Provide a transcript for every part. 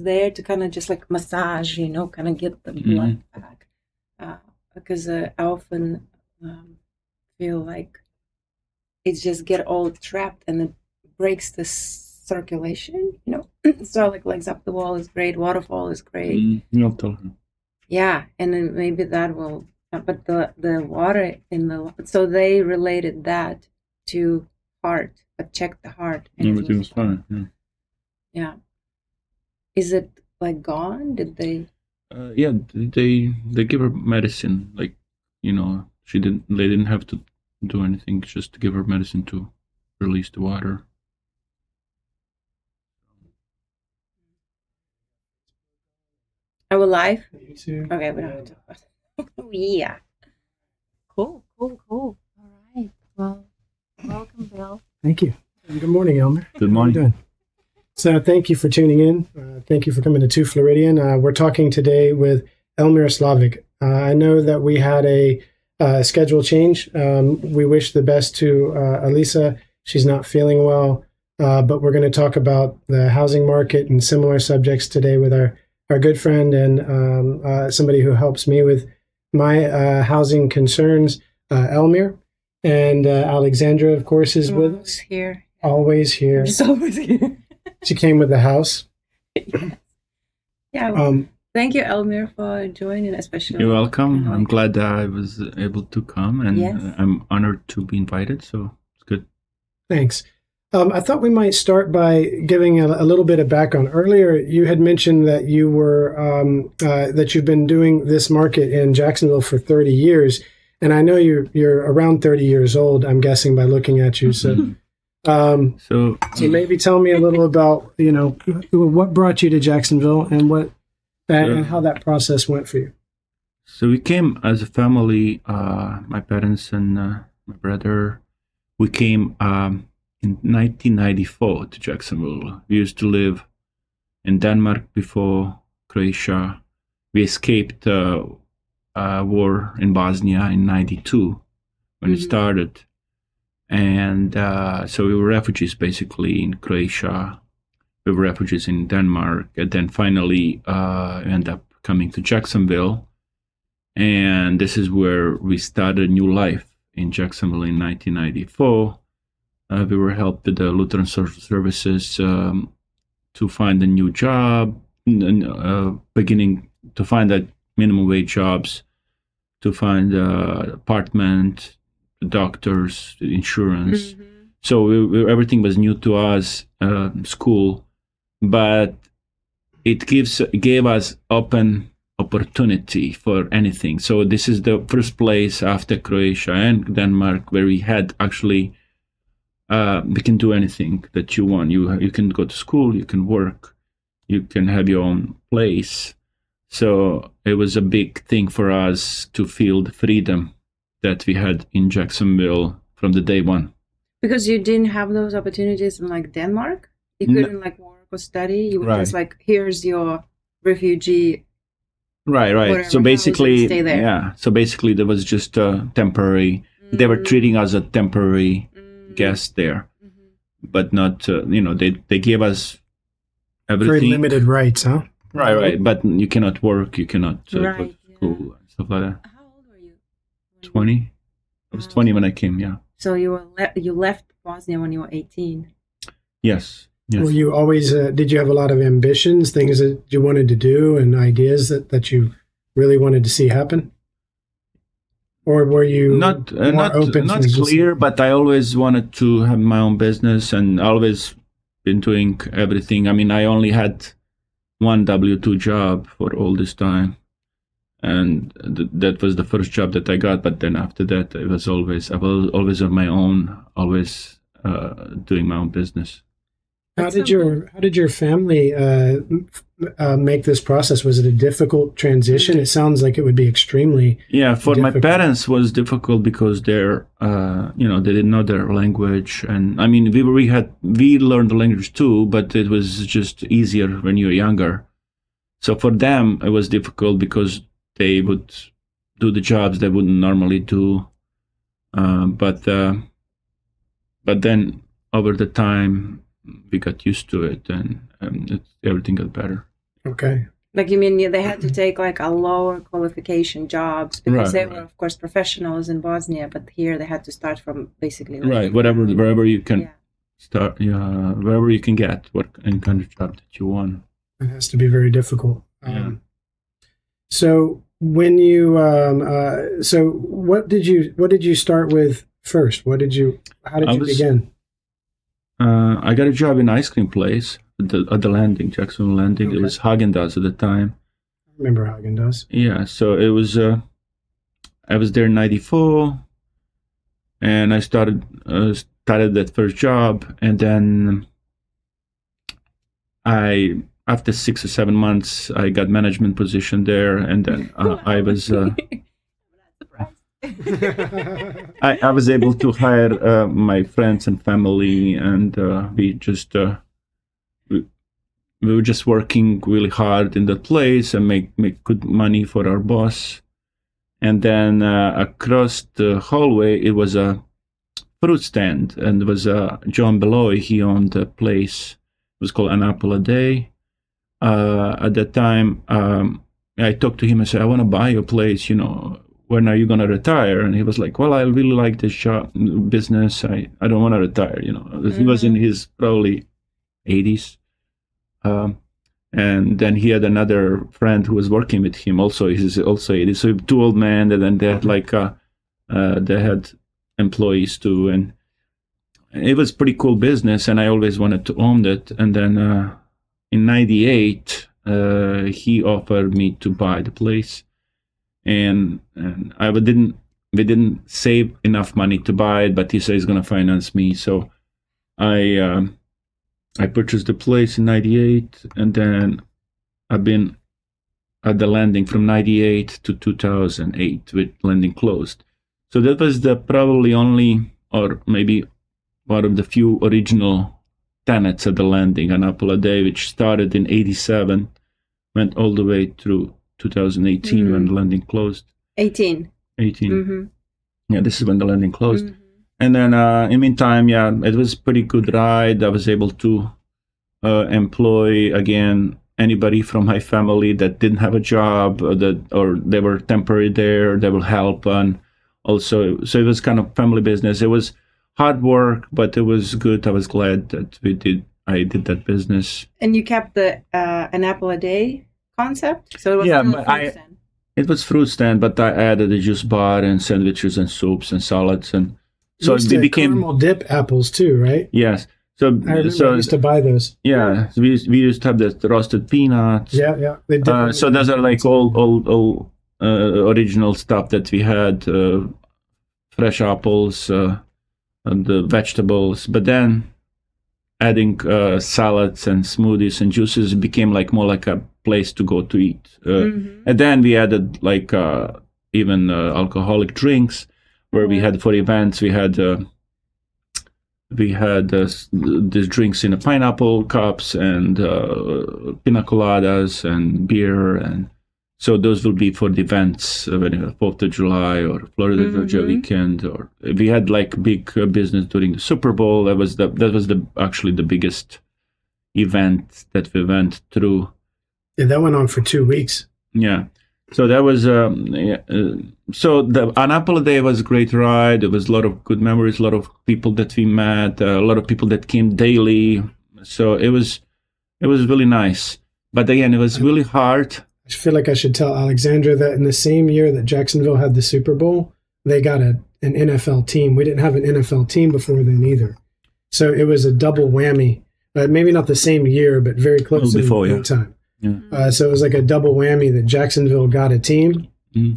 there to kind of just like massage, kind of get the blood back. Because I often feel like it's just get all trapped and it breaks the circulation, So like legs up the wall is great, waterfall is great. Yeah, and then maybe that will, but the water so they related that to heart, but check the heart. And everything was fine. Yeah. Is it like gone? Did they? Yeah, they give her medicine. Like, they didn't have to do anything, just to give her medicine to release the water. Are we live? You too. Okay, we don't have to talk about it. Oh, yeah. Cool. All right. Well, welcome, Bill. Thank you. And good morning, Elmer. Good morning. How are you doing? So thank you for tuning in. Thank you for coming to Floridian. We're talking today with Elmir Slavic. I know that we had a schedule change. We wish the best to Elisa. She's not feeling well, but we're going to talk about the housing market and similar subjects today with our good friend and somebody who helps me with my housing concerns, Elmir. And Alexandra, of course, is with us. Here. Always here. She's always here. She came with the house. Yeah. Well, thank you, Elmir, for joining, especially. You're welcome. I'm glad that I was able to come, and Yes. I'm honored to be invited, so it's good. Thanks. I thought we might start by giving a little bit of background. Earlier, you had mentioned that you were that you've been doing this market in Jacksonville for 30 years, and I know you're around 30 years old. I'm guessing by looking at you. So, so maybe tell me a little about what brought you to Jacksonville and and how that process went for you. So we came as a family. My parents and my brother. We came in 1994 to Jacksonville. We used to live in Denmark before Croatia. We escaped war in Bosnia in 92 when it started. And so we were refugees basically in Croatia. We were refugees in Denmark. And then finally ended up coming to Jacksonville. And this is where we started a new life in Jacksonville in 1994. We were helped with the Lutheran Social Services to find a new job, beginning to find that minimum wage jobs, to find apartment, doctors, insurance. So everything was new to us, school, but it gave us open opportunity for anything. So this is the first place after Croatia and Denmark where we had actually we can do anything that you want. You can go to school, you can work, you can have your own place. So it was a big thing for us to feel the freedom that we had in Jacksonville from the day one. Because you didn't have those opportunities in like Denmark? You couldn't like work or study? You were just like, here's your refugee. Right. So basically, stay there. Yeah. So basically there was just a temporary, they were treating us as a temporary guest there, but not, they gave us everything. Very limited rights, huh? Right. But you cannot work, you cannot go to school, and stuff like that. How old were you? 20. I was 20 when I came, yeah. So you left Bosnia when you were 18. Yes. Were you always, did you have a lot of ambitions, things that you wanted to do and ideas that you really wanted to see happen? Or were you not clear, but I always wanted to have my own business and always been doing everything. I mean, I only had one W-2 job for all this time. And that was the first job that I got. But then after that, I was always on my own, always doing my own business. How did your family make this process? Was it a difficult transition? It sounds like it would be extremely for difficult. My parents was difficult because they're they didn't know their language, and I mean we learned the language too, but it was just easier when you're younger. So for them it was difficult because they would do the jobs they wouldn't normally do, but then over the time we got used to it, and everything got better. Okay. Like, you mean they had to take like a lower qualification jobs because they were, of course, professionals in Bosnia, but here they had to start from basically wherever you can yeah. start, wherever you can get any kind of job that you want. It has to be very difficult. Yeah. So when you so what did you start with first? How did you begin? I got a job in an ice cream place at the Landing, Jacksonville Landing. Okay. It was Haagen-Dazs at the time. I remember Haagen-Dazs. Yeah, so it was. I was there in '94, and I started that first job, and then after 6 or 7 months, I got management position there, and then I was. I was able to hire my friends and family, and we were just working really hard in that place and make good money for our boss. And then across the hallway, it was a fruit stand, and it was John Beloy. He owned the place. It was called An Apple a Day. At that time, I talked to him and said, "I want to buy your place. When are you going to retire?" And he was like, "Well, I really like this business. I don't want to retire." He was in his probably 80s. And then he had another friend who was working with him. He's also 80s. So 2 old men, and then they had they had employees too. And it was pretty cool business, and I always wanted to own it. And then in '98, he offered me to buy the place. And we didn't save enough money to buy it, but he said he's going to finance me. So I purchased the place in '98, and then I've been at the Landing from '98 to 2008 with Landing closed. So that was the probably only, or maybe one of the few original tenants at the Landing, An Apple a Day, which started in '87, went all the way through 2018 when the Landing closed. 18. Mm-hmm. Yeah, this is when the Landing closed. Mm-hmm. And then in the meantime, it was a pretty good ride. I was able to employ, again, anybody from my family that didn't have a job or they were temporary there. They will help. And also, so it was kind of family business. It was hard work, but it was good. I was glad that I did that business. And you kept the An Apple a Day concept? So it was still a fruit stand. It was fruit stand, but I added a juice bar and sandwiches and soups and salads, and so it became caramel dip apples too, right? Yes. So I used to buy those. Yeah, we used to have the roasted peanuts. Yeah. So those are like all original stuff that we had, fresh apples, and the vegetables. But then adding salads and smoothies and juices became more like a place to go to eat. And then we added even alcoholic drinks, where we had for events. We had these drinks in the pineapple cups and pina coladas and beer, and so those will be for the events, when 4th of July or Florida Georgia weekend, or we had big business during the Super Bowl. That was actually the biggest event that we went through. Yeah, that went on for 2 weeks. Yeah. So that was so the An Apple a Day was a great ride. There was a lot of good memories, a lot of people that we met, a lot of people that came daily. So it was really nice. But again, it was really hard. I feel like I should tell Alexandra that in the same year that Jacksonville had the Super Bowl, they got an NFL team. We didn't have an NFL team before then either. So it was a double whammy. Maybe not the same year, but very close in time. Yeah. So it was like a double whammy that Jacksonville got a team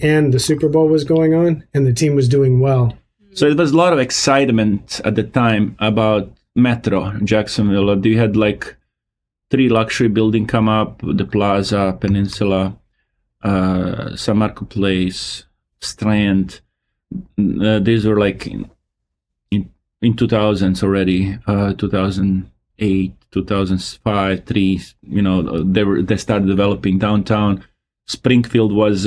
and the Super Bowl was going on and the team was doing well. So it was a lot of excitement at the time about Metro Jacksonville. We had 3 luxury buildings come up, the Plaza, Peninsula, San Marco Place, Strand. These were in 2000s already, 2008. 2005, 3, they started developing downtown. Springfield was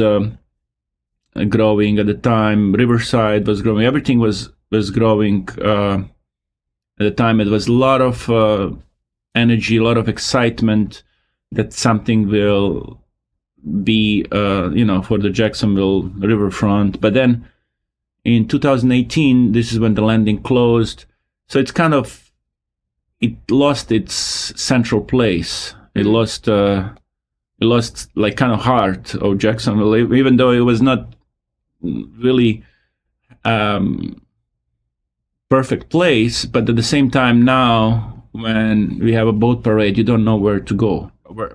growing at the time. Riverside was growing. Everything was growing at the time. It was a lot of energy, a lot of excitement. that something will be, for the Jacksonville riverfront. But then in 2018, this is when the landing closed. So it's kind of, it lost its central place. It lost like kind of heart of Jacksonville, even though it was not really perfect place. But at the same time, now when we have a boat parade, you don't know where to go. Where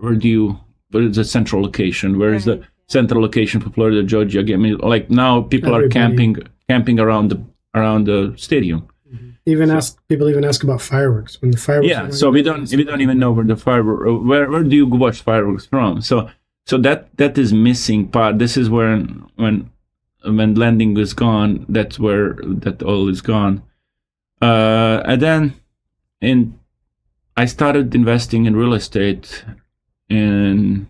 is the central location? Where is the central location for Florida, Georgia? I mean, like now people are camping around the stadium. People even ask about fireworks when the fireworks. Yeah, so we don't even know where the fireworks. Where do you watch fireworks from? So that is missing part. This is where when landing is gone, that's where that all is gone. And then I started investing in real estate in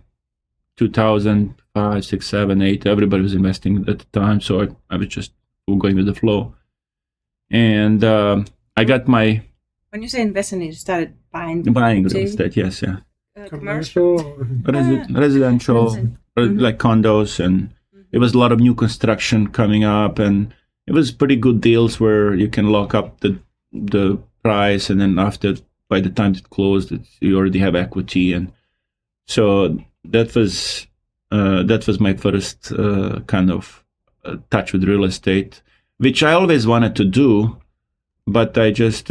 2005, 6, 7, 8. Everybody was investing at the time, so I was just going with the flow. And I got my. When you say investing, you started buying real estate. Yes, yeah. Commercial, residential, like condos, and it was a lot of new construction coming up, and it was pretty good deals where you can lock up the price, and then by the time it closed, you already have equity, and so that was my first kind of touch with real estate, which I always wanted to do, but I just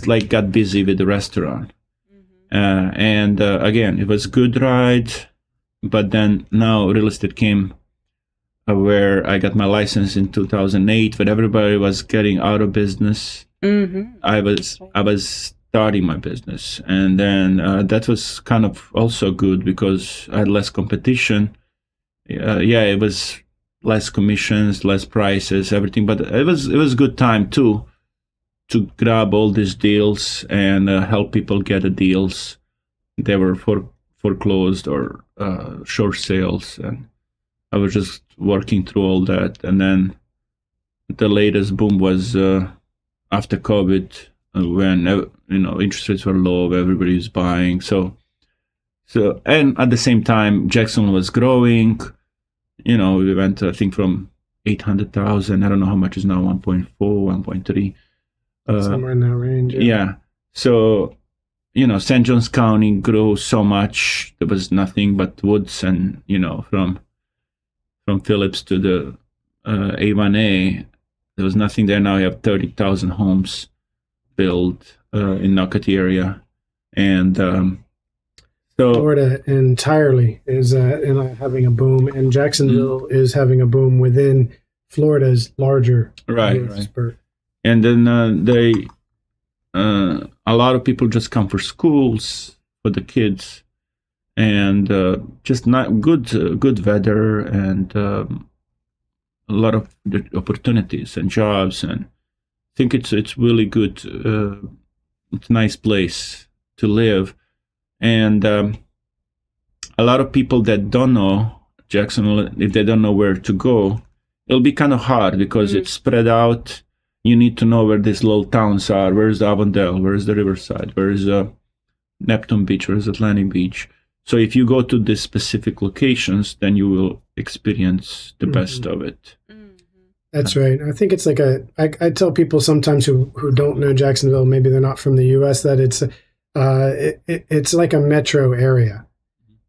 like got busy with the restaurant. And again, it was a good ride, but then now real estate came where I got my license in 2008, when everybody was getting out of business. I was starting my business, and then that was kind of also good because I had less competition. It was less commissions, less prices, everything, but it was a good time too to grab all these deals and help people get the deals. They were foreclosed or short sales, and I was just working through all that. And then the latest boom was after COVID, when interest rates were low, everybody was buying. So and at the same time, Jackson was growing. We went, I think, from 800,000. I don't know how much is now, 1.4, 1.3. Somewhere in that range. Yeah. So, St. Johns County grew so much. There was nothing but woods, and, from Phillips to the A1A, there was nothing there. Now you have 30,000 homes built in Nocatee area. And so Florida entirely is having a boom, and Jacksonville is having a boom within Florida's larger right. spurt. And then a lot of people just come for schools for the kids, and just not good weather, and a lot of opportunities and jobs. And I think it's really good. It's a nice place to live, and a lot of people that don't know Jacksonville, if they don't know where to go, it'll be kind of hard because it's spread out. You need to know where these little towns are. Where's the Avondale? Where's the Riverside? Where's Neptune Beach? Where's Atlantic Beach? So if you go to these specific locations, then you will experience the best of it. That's right. I think it's like I tell people sometimes who don't know Jacksonville, maybe they're not from the U.S., that it's like a metro area.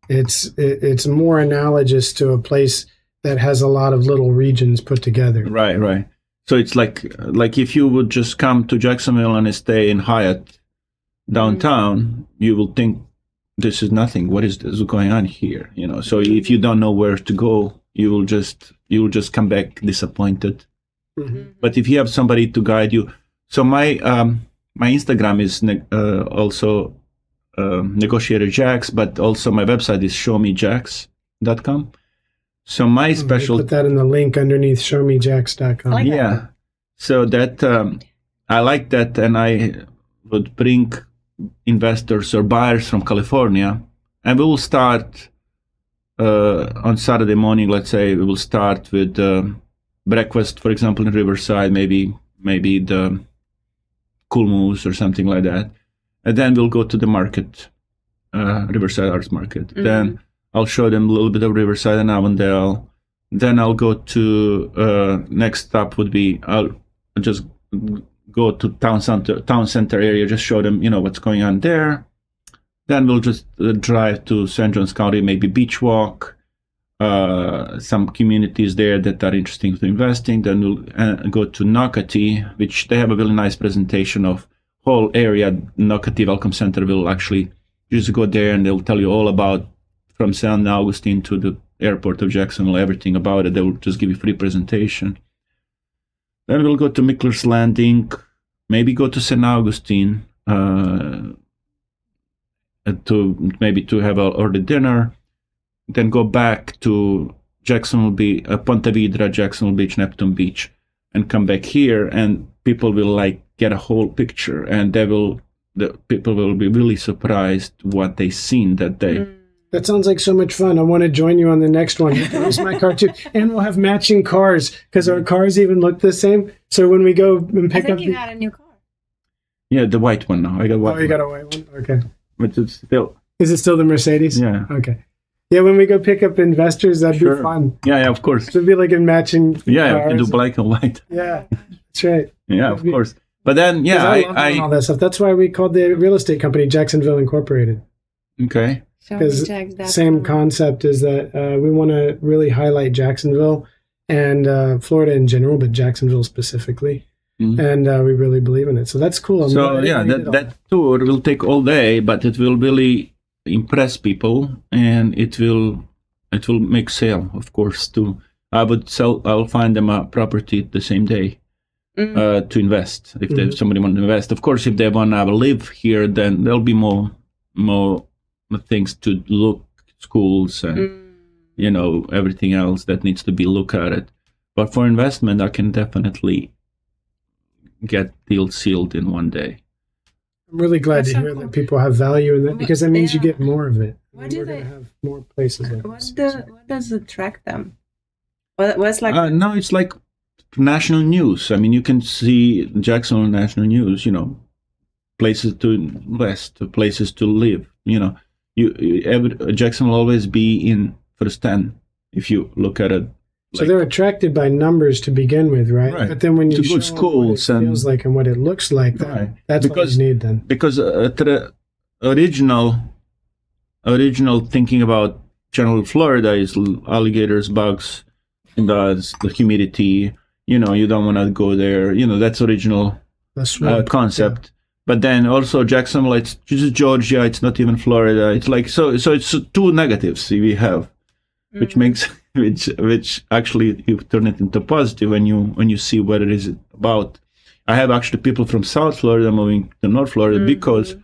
It's more analogous to a place that has a lot of little regions put together. Right. So it's like if you would just come to Jacksonville and stay in Hyatt downtown, you will think this is nothing. What is this going on here? So if you don't know where to go, you will just come back disappointed. But if you have somebody to guide you, so my Instagram is also Negotiator Jacks, but also my website is showmejacks.com. So my special, put that in the link underneath showmejacks.com. Yeah. So that I like that, and I would bring investors or buyers from California, and we will start on Saturday morning. Let's say we will start with breakfast, for example, in Riverside, maybe the Cool Moose or something like that, and then we'll go to the market Riverside Arts Market. Then I'll show them a little bit of Riverside and Avondale. Then I'll go to next stop would be I'll just go to town center area, just show them what's going on there. Then we'll just drive to St. Johns County, maybe Beach Walk, some communities there that are interesting to investing. Then we'll go to Nocatee, which they have a really nice presentation of whole area. Nocatee Welcome Center will actually just go there and they'll tell you all about from St. Augustine to the airport of Jacksonville, everything about it. They'll just give you free presentation. Then we'll go to Mickler's Landing, maybe go to St. Augustine to have an early dinner. Then go back to Jacksonville Beach, Ponte Vedra, Jacksonville Beach, Neptune Beach, and come back here. And people will get a whole picture, and the people will be really surprised what they seen that day. That sounds like so much fun. I want to join you on the next one. Use my car too. And we'll have matching cars because our cars even look the same. So when we go and pick up... you got a new car. Yeah, the white one now. I got white. Oh, you got a white one? Okay. But it's still... Is it still the Mercedes? Yeah. Okay. Yeah, when we go pick up investors, that'd be fun. Yeah, of course. It'd be like in matching cars. You can do black and white. Yeah, that's right. Yeah, of course. But then, I love all that stuff. That's why we called the real estate company Jacksonville Incorporated. Okay. Because same concept is that we want to really highlight Jacksonville and Florida in general, but Jacksonville specifically. And we really believe in it. So that's cool. That tour will take all day, but it will really impress people, and it will make sale, of course, too. I'll find them a property the same day to invest if somebody wants to invest. Of course, if they want to live here, then there'll be more things to look, schools and everything else that needs to be looked at it. But for investment, I can definitely get deals sealed in one day. I'm really glad to hear that people have value in that, because that means you get more of it. We're going to have more places like this. What does attract them? What's like? No, it's like national news. I mean, you can see Jacksonville national news. Places to invest, places to live. Jackson will always be in first 10 if you look at it. So they're attracted by numbers to begin with, right? But then when you show schools what it feels like and what it looks like, that's what you need then. Because the original thinking about general Florida is alligators, bugs, and the humidity. You don't want to go there. That's original concept. Yeah. But then also Jacksonville, it's just Georgia. It's not even Florida. It's like so it's two negatives we have, which makes which actually you turn it into positive when you see what it is about. I have actually people from South Florida moving to North Florida because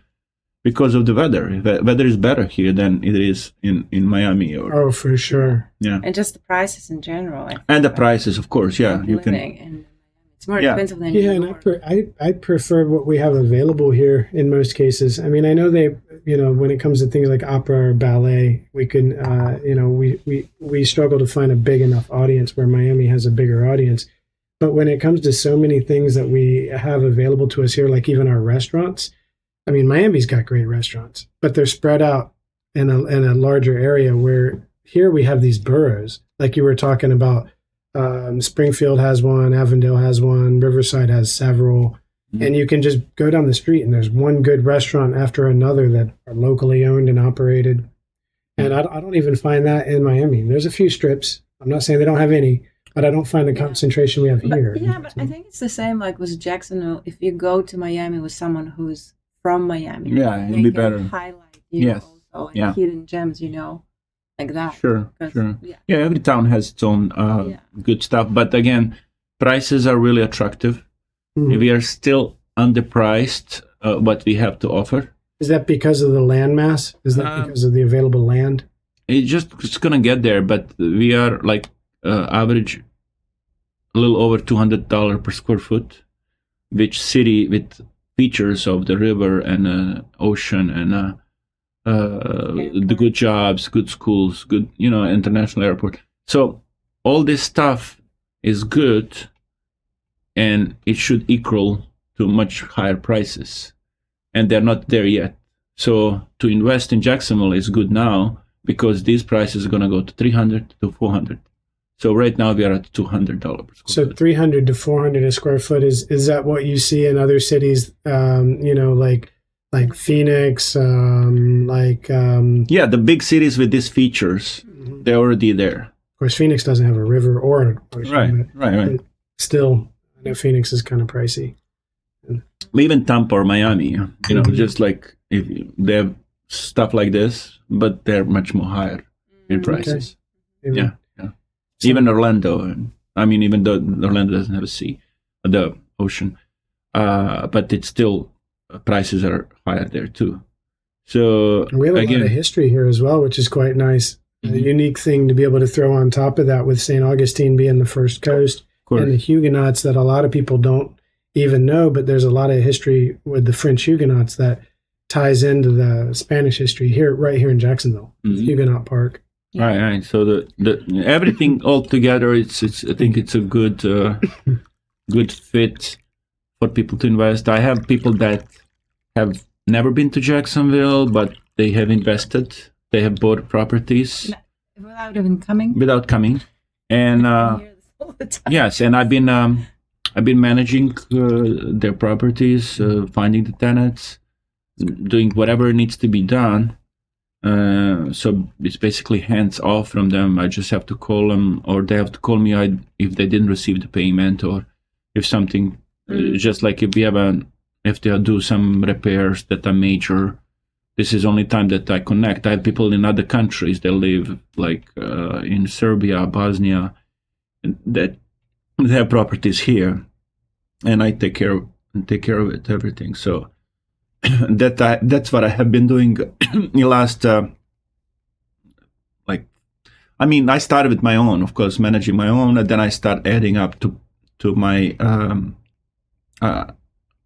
of the weather. The weather is better here than it is in Miami. Oh, for sure. Yeah, and just the prices in general. And the prices, of course. Yeah, you can. And it's more expensive than New York. And I prefer what we have available here in most cases. I mean, I know they, when it comes to things like opera or ballet, we can, we struggle to find a big enough audience where Miami has a bigger audience. But when it comes to so many things that we have available to us here, like even our restaurants, I mean, Miami's got great restaurants, but they're spread out in a larger area, where here we have these boroughs, like you were talking about. Springfield has one, Avondale has one, Riverside has several, and you can just go down the street and there's one good restaurant after another that are locally owned and operated. And I don't even find that in Miami. There's a few strips. I'm not saying they don't have any, but I don't find the concentration we have here. But I think it's the same like with Jacksonville. If you go to Miami with someone who's from Miami, it'll be better. Highlight, also hidden gems, like that. Sure. Yeah, every town has its own good stuff. But again, prices are really attractive. We are still underpriced what we have to offer. Is that because of the land mass? Is that because of the available land? It's going to get there, but we are like average a little over $200 per square foot, which city with features of the river and ocean and the good jobs, good schools, good, international airport. So all this stuff is good, and it should equal to much higher prices, and they're not there yet. So to invest in Jacksonville is good now because these prices are going to go to 300 to 400. So right now we are at $200 per square So foot. 300 to 400 a square foot is that what you see in other cities? Like Phoenix, Yeah, the big cities with these features, they're already there. Of course, Phoenix doesn't have a river or an ocean. Right. But still, I know Phoenix is kind of pricey. Even Tampa or Miami, just like if they have stuff like this, but they're much more higher in prices. Okay. Yeah. Even Orlando. Even though Orlando doesn't have a sea, the ocean, but it's still prices are higher there too. So we have a lot of history here as well, which is quite nice. A unique thing to be able to throw on top of that, with St. Augustine being the first coast and the Huguenots that a lot of people don't even know, but there's a lot of history with the French Huguenots that ties into the Spanish history right here in Jacksonville, Huguenot Park. Right. So the everything all together, it's I think it's a good good fit for people to invest. I have people that have never been to Jacksonville, but they have invested. They have bought properties without even coming. And I hear this all the time. yes, and I've been managing their properties, finding the tenants, doing whatever needs to be done. So it's basically hands off from them. I just have to call them, or they have to call me if they didn't receive the payment, or if something, just like if they do some repairs that are major. This is only time that I connect. I have people in other countries that live, like in Serbia, Bosnia, that they have properties here, and I take care of it, everything. So that's what I have been doing in the last. I started with my own, of course, managing my own, and then I start adding up to my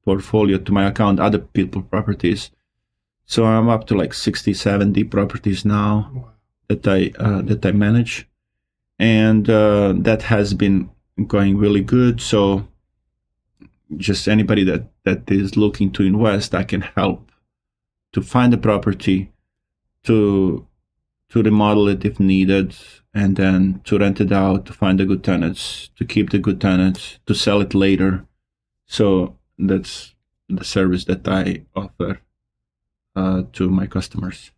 portfolio, to my account, other people's properties. So I'm up to like 60, 70 properties now that I manage, and that has been going really good. So just anybody that is looking to invest, I can help to find a property, to remodel it if needed, and then to rent it out, to find the good tenants, to keep the good tenants, to sell it later. So that's the service that I offer to my customers.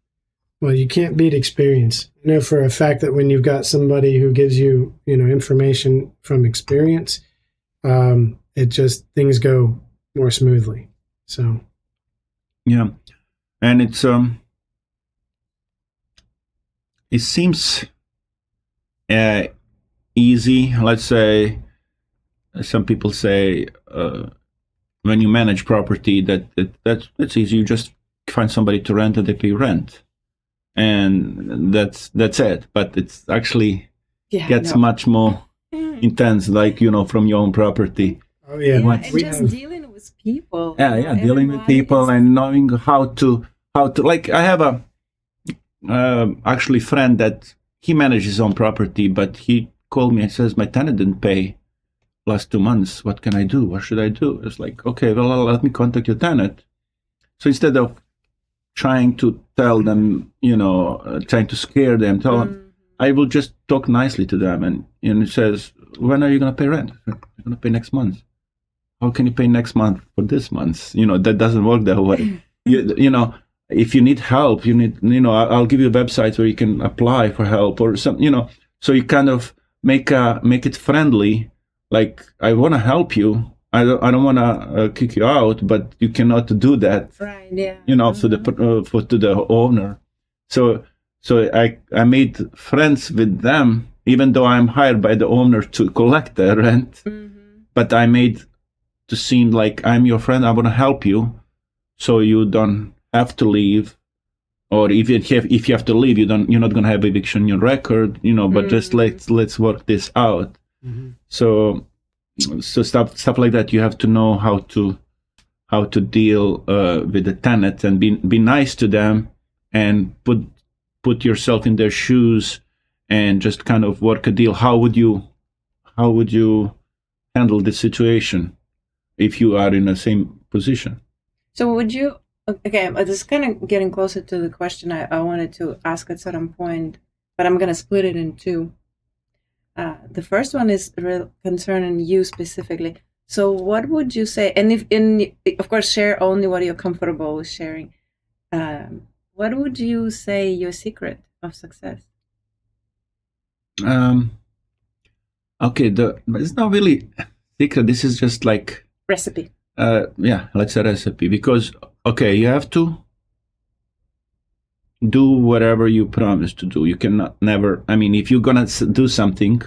Well, you can't beat experience. I know for a fact that when you've got somebody who gives you, information from experience, it just, things go more smoothly. So, yeah, and it's it seems easy. Let's say some people say when you manage property that's easy. You just find somebody to rent and they pay rent, and that's it. But it's actually gets much more intense, like from your own property. Oh yeah, and dealing with people. Yeah, dealing with people and knowing how to like. I have a actually friend that he manages his own property, but he called me and says my tenant didn't pay last 2 months. What can I do? What should I do? It's like, okay, well, let me contact your tenant. So instead of trying to tell them, trying to scare them, tell them, I will just talk nicely to them. And it says, when are you going to pay rent? You're going to pay next month. How can you pay next month for this month? That doesn't work that way. If you need help, I'll give you websites where you can apply for help or something, so you kind of make it friendly. Like, I want to help you. I don't want to kick you out, but you cannot do that. Right. Yeah. To the owner. So I made friends with them, even though I'm hired by the owner to collect the rent. But I made to seem like I'm your friend. I want to help you, so you don't have to leave, or even if you have to leave, you're not going to have eviction on your record. But just let's work this out. So stuff like that, you have to know how to deal with the tenant and be nice to them, and put yourself in their shoes and just kind of work a deal. How would you handle this situation if you are in the same position? So would you Okay, this is kind of getting closer to the question I wanted to ask at some point, but I'm going to split it in two. The first one is concerning you specifically. So what would you say, and of course, share only what you're comfortable with sharing. What would you say your secret of success? Okay, it's not really secret. This is just like Recipe. yeah, let's say recipe, because okay, you have to do whatever you promise to do. You cannot never. I mean, if you're gonna do something,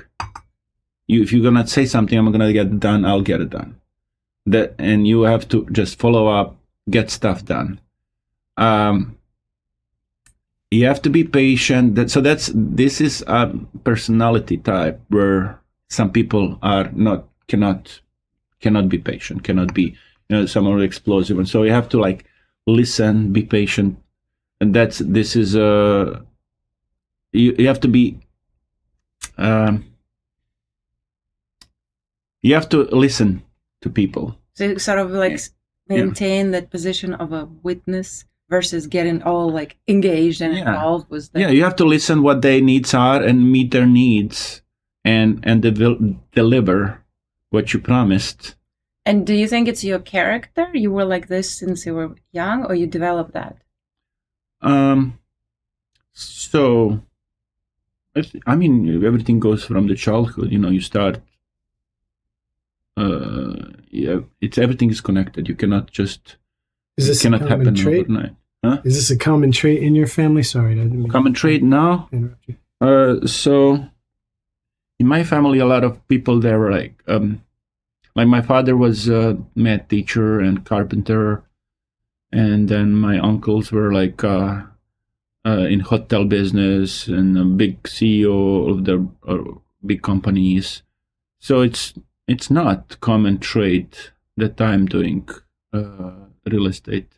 if you're gonna say something, I'm gonna get it done. I'll get it done. And you have to just follow up, get stuff done. You have to be patient. This is a personality type where some people are cannot be patient, cannot be, some are explosive, and so you have to like listen, be patient, and you have to be you have to listen to people. So sort of like maintain that position of a witness versus getting all like engaged and involved with them. Yeah, you have to listen what their needs are and meet their needs and deliver what you promised. And do you think it's your character? You were like this since you were young, or you developed that? So, I mean, everything goes from the childhood. You start. Everything is connected. You cannot just. It cannot happen overnight. Huh? Is this a common trait in your family? Sorry, common trait now. So, in my family, a lot of people there were like my father was a math teacher and carpenter, and then my uncles were like in hotel business and a big CEO of the big companies. So it's not common trait that I'm doing real estate.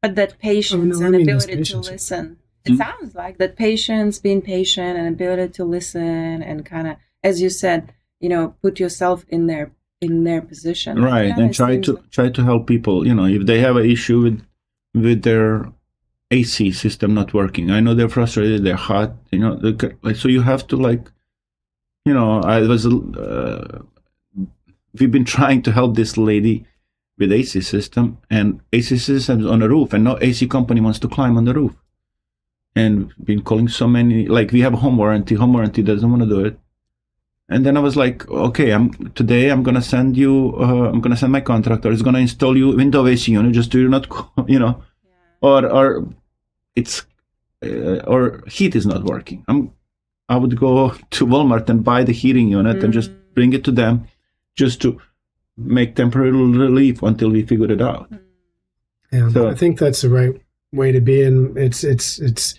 But that patience and ability to listen. It sounds like that patience, being patient, and ability to listen, and kind of, as you said, put yourself in their position. Right, and try to help people. If they have an issue with their AC system not working, I know they're frustrated, they're hot. So you have to we've been trying to help this lady with AC system, and AC systems on the roof, and no AC company wants to climb on the roof. And been calling so many, like we have a home warranty doesn't want to do it. And then I was like, okay, I'm gonna send my contractor. He's gonna install you window AC unit. Just do not, or it's or heat is not working. I would go to Walmart and buy the heating unit and just bring it to them, just to make temporary relief until we figure it out. Yeah, so I think that's the right way to be, and it's.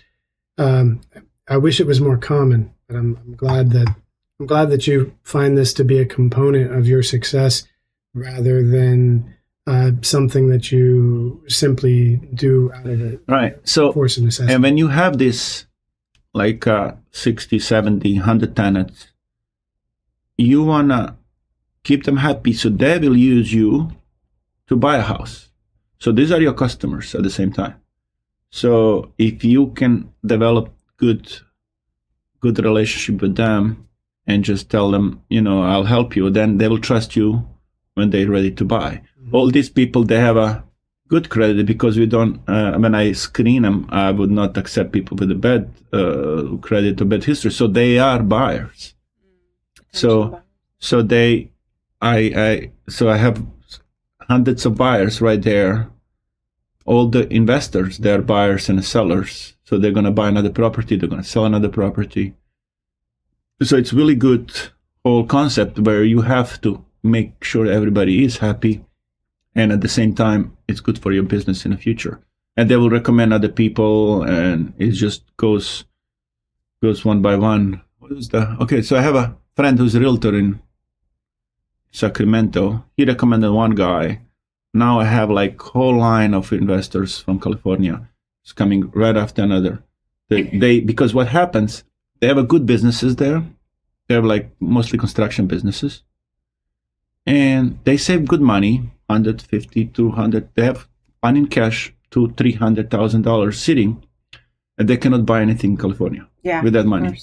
I wish it was more common, but I'm glad that you find this to be a component of your success rather than something that you simply do out of it. Right. So, force of necessity. And when you have this, like 60, 70, 100 tenants, you want to keep them happy, so they will use you to buy a house. So these are your customers at the same time. So if you can develop good relationship with them and just tell them, I'll help you, then they will trust you when they're ready to buy. Mm-hmm. All these people, they have a good credit, because we don't, when I screen them, I would not accept people with a bad credit or bad history. So they are buyers. So I have hundreds of buyers right there. All the investors, they're buyers and sellers. So they're going to buy another property, they're going to sell another property. So it's really good whole concept where you have to make sure everybody is happy, and at the same time, it's good for your business in the future. And they will recommend other people, and it just goes one by one. Okay, so I have a friend who's a realtor in Sacramento. He recommended one guy. Now I have like whole line of investors from California. It's coming right after another. Because what happens, they have a good businesses there. They have like mostly construction businesses. And they save good money, 150, 200. They have money in cash. $200,000-$300,000 sitting, and they cannot buy anything in California with that money.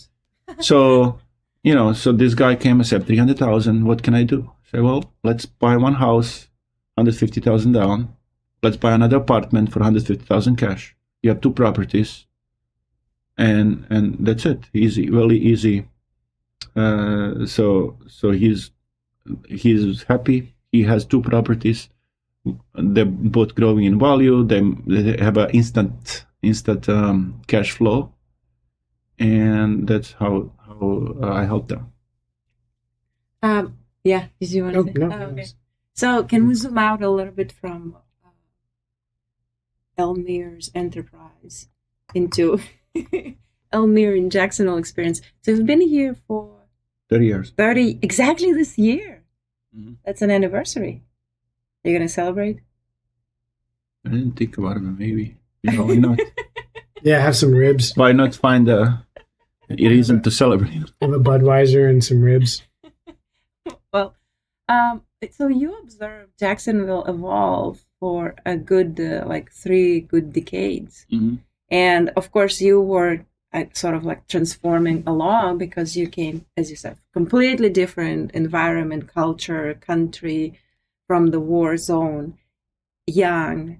So, so this guy came and said, $300,000, what can I do? I said, well, let's buy one house, $150,000 down. Let's buy another apartment for $150,000 cash. You have 2 properties, and that's it. Easy, really easy. So he's happy. He has 2 properties. They're both growing in value. They have an instant cash flow, and that's how I help them. Yeah, did you want to say? No, okay. So can we zoom out a little bit from Elmir's enterprise into Elmir in Jacksonville experience? So you've been here for 30 years. 30, exactly this year. Mm-hmm. That's an anniversary. Are you going to celebrate? I didn't think about it, but maybe. Why not? Yeah, have some ribs. Why not find a reason to celebrate? Have a Budweiser and some ribs. Well, so you observed Jacksonville evolve for a good, 3 good decades. Mm-hmm. And of course, you were sort of like transforming along because you came, as you said, completely different environment, culture, country from the war zone, young.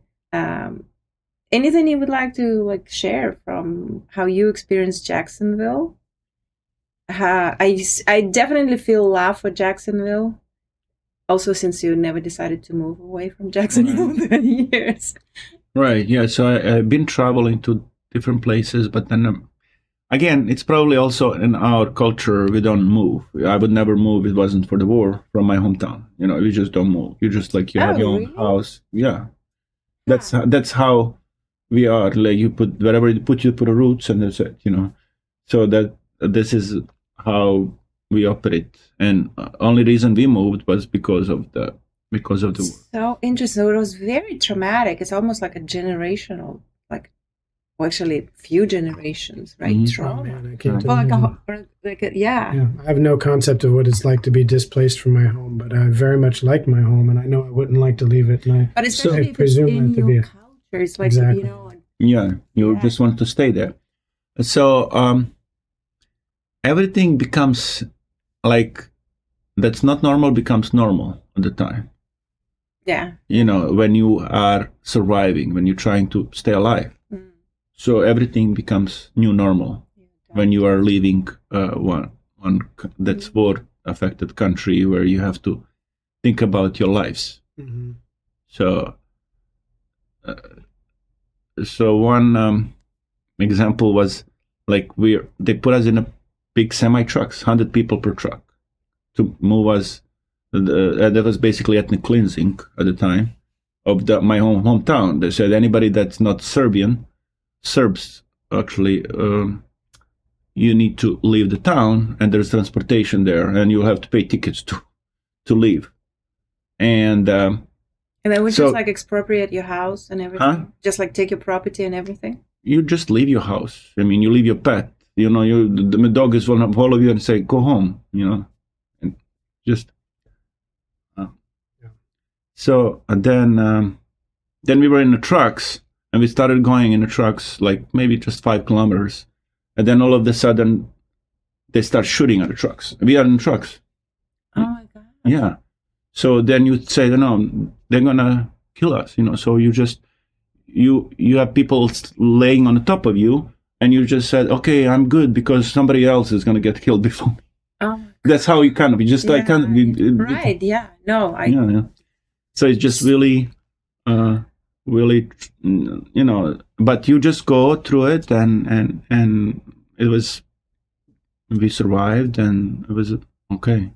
Anything you would like to share from how you experienced Jacksonville? I definitely feel love for Jacksonville. Also, since you never decided to move away from Jacksonville in 30 years. Right, yeah. So I've been traveling to different places, but then again, it's probably also in our culture, we don't move. I would never move if it wasn't for the war from my hometown. You just don't move. You just you have your own house. Yeah. That's how we are. Like you put wherever you put a roots, and that's it, So this is how we operate. And only reason we moved was because of the war. So interesting. So it was very traumatic. It's almost like a generational, actually few generations, right? Mm-hmm. Trauma. Oh, man, I can't imagine. Yeah. I have no concept of what it's like to be displaced from my home, but I very much like my home, and I know I wouldn't like to leave it. But especially if it's in your culture, it's like, exactly. You just want to stay there. So everything becomes that's not normal becomes normal at the time. Yeah. When you are surviving, when you're trying to stay alive. Mm. So everything becomes new normal when you are leaving one that's war-affected country where you have to think about your lives. Mm-hmm. So one example was they put us in a big semi trucks, 100 people per truck, to move us. That was basically ethnic cleansing at the time of my hometown. They said anybody that's not Serbs actually, you need to leave the town, and there's transportation there, and you'll have to pay tickets to leave. And they would just expropriate your house and everything? Huh? Just take your property and everything? You just leave your house. I mean, you leave your pet. The dog is going to follow you and say, go home, and just. So then we were in the trucks, and we started going in the trucks, maybe just 5 kilometers. And then all of a sudden, they start shooting at the trucks. We are in trucks. Oh, my God. Yeah. So then you say, no, they're going to kill us, So you just, you have people laying on the top of you, and you just said, okay, I'm good because somebody else is going to get killed before me. Oh, that's how you you just right. No, Yeah. So it's just really, but you just go through it, and it was, we survived, and it was okay.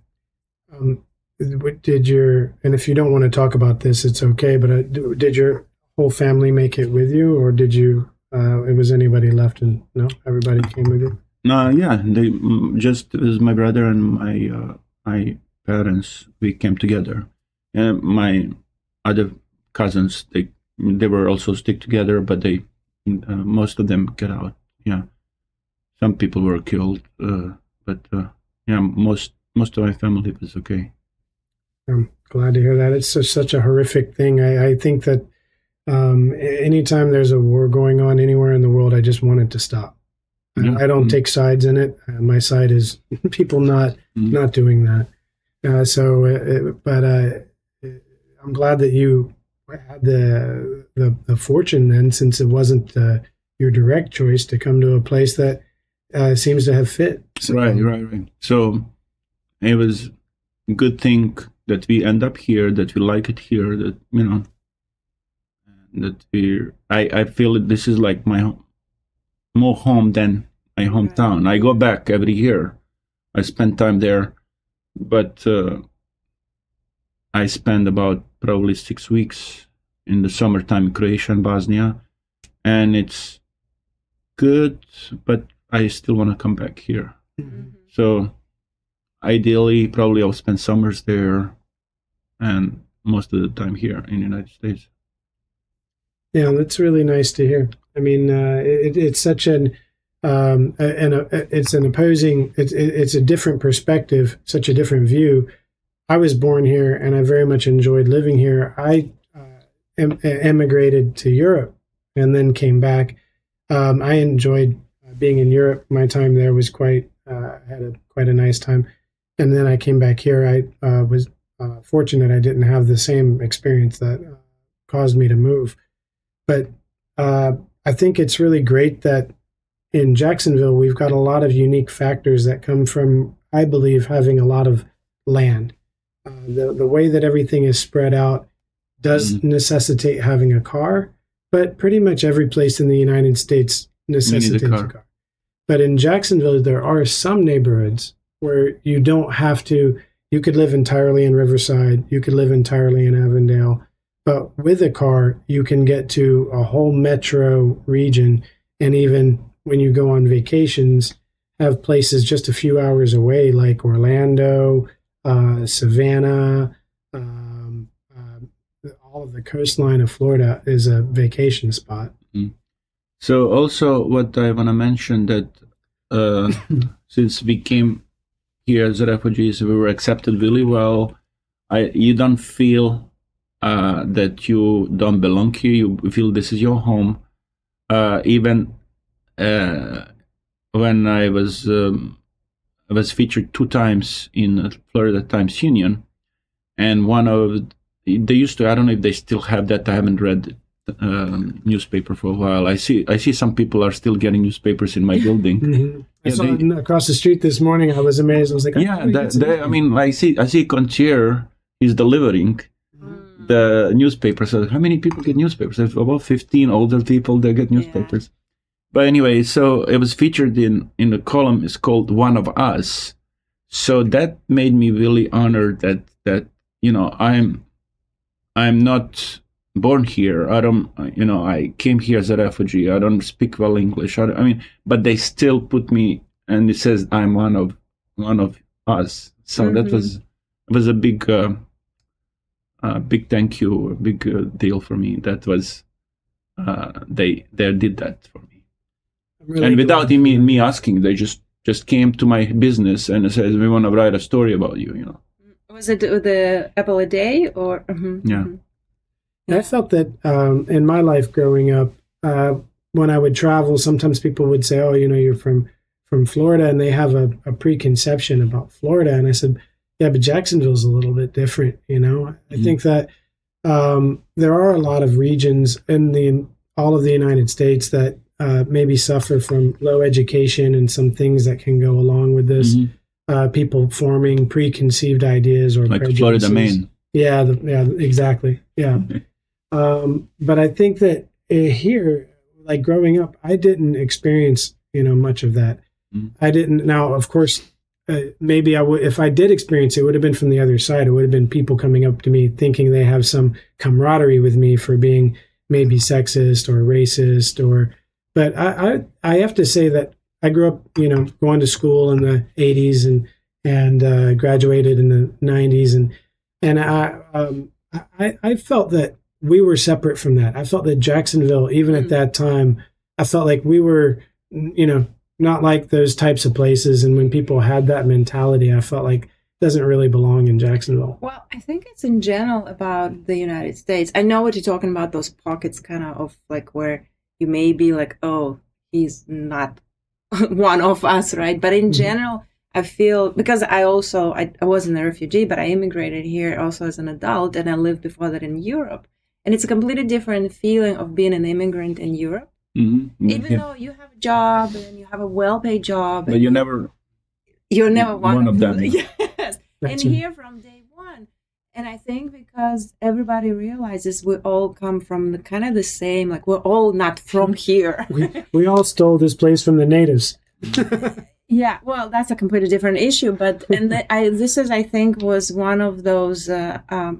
And if you don't want to talk about this, it's okay, but did your whole family make it with you, or did you, it was anybody left, and no, everybody came with you? Yeah, it was my brother and my parents, we came together. And my other cousins, they were also stick together, but most of them get out. Yeah, some people were killed, but most of my family was okay. I'm glad to hear that. It's such a horrific thing. I think that Anytime there's a war going on anywhere in the world, I just want it to stop. Yeah. I don't take sides in it. My side is people not doing that. But I'm glad that you had the fortune then, since it wasn't your direct choice, to come to a place that seems to have fit. So, Right. So it was a good thing that we end up here, that we like it here, that, you know, that I feel that this is like my more home than my hometown. I go back every year. I spend time there, but I spend about probably 6 weeks in the summertime in Croatia and Bosnia, and it's good, but I still want to come back here. So ideally, probably I'll spend summers there and most of the time here in the United States. Yeah, that's really nice to hear. I mean, it's such it's a different perspective, such a different view. I was born here, and I very much enjoyed living here. I emigrated to Europe and then came back. I enjoyed being in Europe. My time there was quite a nice time, and then I came back here. I was fortunate I didn't have the same experience that caused me to move. But I think it's really great that in Jacksonville, we've got a lot of unique factors that come from, I believe, having a lot of land. The way that everything is spread out does necessitate having a car, but pretty much every place in the United States necessitates a car. But in Jacksonville, there are some neighborhoods where you don't have to. You could live entirely in Riverside. You could live entirely in Avondale. But with a car, you can get to a whole metro region, and even when you go on vacations, have places just a few hours away, like Orlando, Savannah, all of the coastline of Florida is a vacation spot. So also what I want to mention that since we came here as refugees, we were accepted really well. You don't feel that you don't belong here. You feel this is your home. Even when I was featured 2 times in Florida Times Union, and one of they used to, I don't know if they still have that. I haven't read newspaper for a while. I see some people are still getting newspapers in my building. I saw it across the street this morning. I was amazed. I was like, I mean, I see concierge is delivering the newspapers. So how many people get newspapers? There's about 15 older people that get newspapers. Yeah. But anyway, so it was featured in a column. It's called One of Us. So that made me really honored that you know, I'm not born here. I came here as a refugee. I don't speak well English. But they still put me, and it says I'm one of us. So that was a big thank you, a big deal for me. That was they did that for me. Really, and without me asking, they just came to my business and says, we want to write a story about you. You know. Was it the Apple a Day or? Yeah. I felt that in my life growing up, when I would travel, sometimes people would say, "Oh, you know, you're from Florida," and they have a preconception about Florida. And I said, "Yeah, but Jacksonville's a little bit different." You know, I think that there are a lot of regions in all of the United States that maybe suffer from low education and some things that can go along with this. People forming preconceived ideas or like prejudices. Florida, Maine. Yeah, exactly. Yeah. But I think that here, like growing up, I didn't experience, much of that. I didn't. Now, of course, maybe I would, if I did experience it, it would have been from the other side. It would have been people coming up to me thinking they have some camaraderie with me for being maybe sexist or racist but I have to say that I grew up, going to school in the 80s and graduated in the 90s. And I felt that we were separate from that. I felt that Jacksonville, even at that time, I felt like we were, not like those types of places. And when people had that mentality, I felt like doesn't really belong in Jacksonville. Well, I think it's in general about the United States. I know what you're talking about, those pockets kind of like where you may be like, oh, he's not one of us, right? But in general, I feel, because I wasn't a refugee, but I immigrated here also as an adult, and I lived before that in Europe. And it's a completely different feeling of being an immigrant in Europe. Mm-hmm. Even though you have a job and you have a well-paid job. But you're never one of them. Yes. And here from day one. And I think because everybody realizes we all come from the same, like we're all not from here. we all stole this place from the natives. Yeah, well, that's a completely different issue. But I think, was one of those,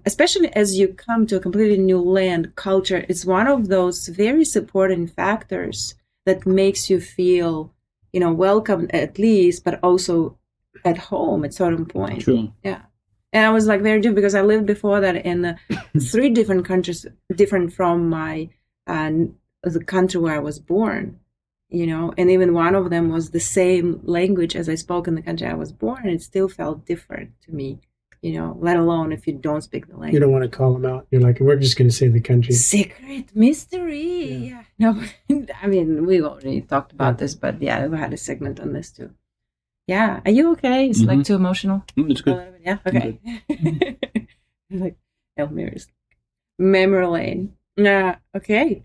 especially as you come to a completely new land, culture. It's one of those very supporting factors that makes you feel, welcome at least, but also at home at certain point. True. Yeah, and I was like very different because I lived before that in 3 different countries, different from my the country where I was born. And even one of them was the same language as I spoke in the country I was born, and it still felt different to me, let alone if you don't speak the language. You don't want to call them out. You're like, we're just going to say the country. Secret mystery. Yeah. No, I mean, we've already talked about this, but yeah, we had a segment on this too. Yeah. Are you okay? It's like too emotional? It's good. Yeah. Okay. Like Elmir's memory lane. Yeah. Okay.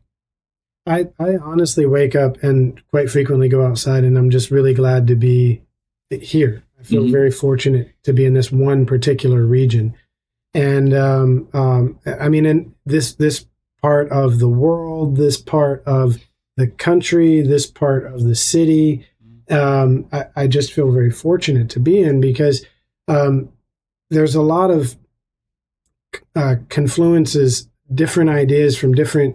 I honestly wake up and quite frequently go outside, and I'm just really glad to be here. I feel very fortunate to be in this one particular region. And I mean, in this part of the world, this part of the country, this part of the city, I just feel very fortunate to be in, because there's a lot of confluences, different ideas from different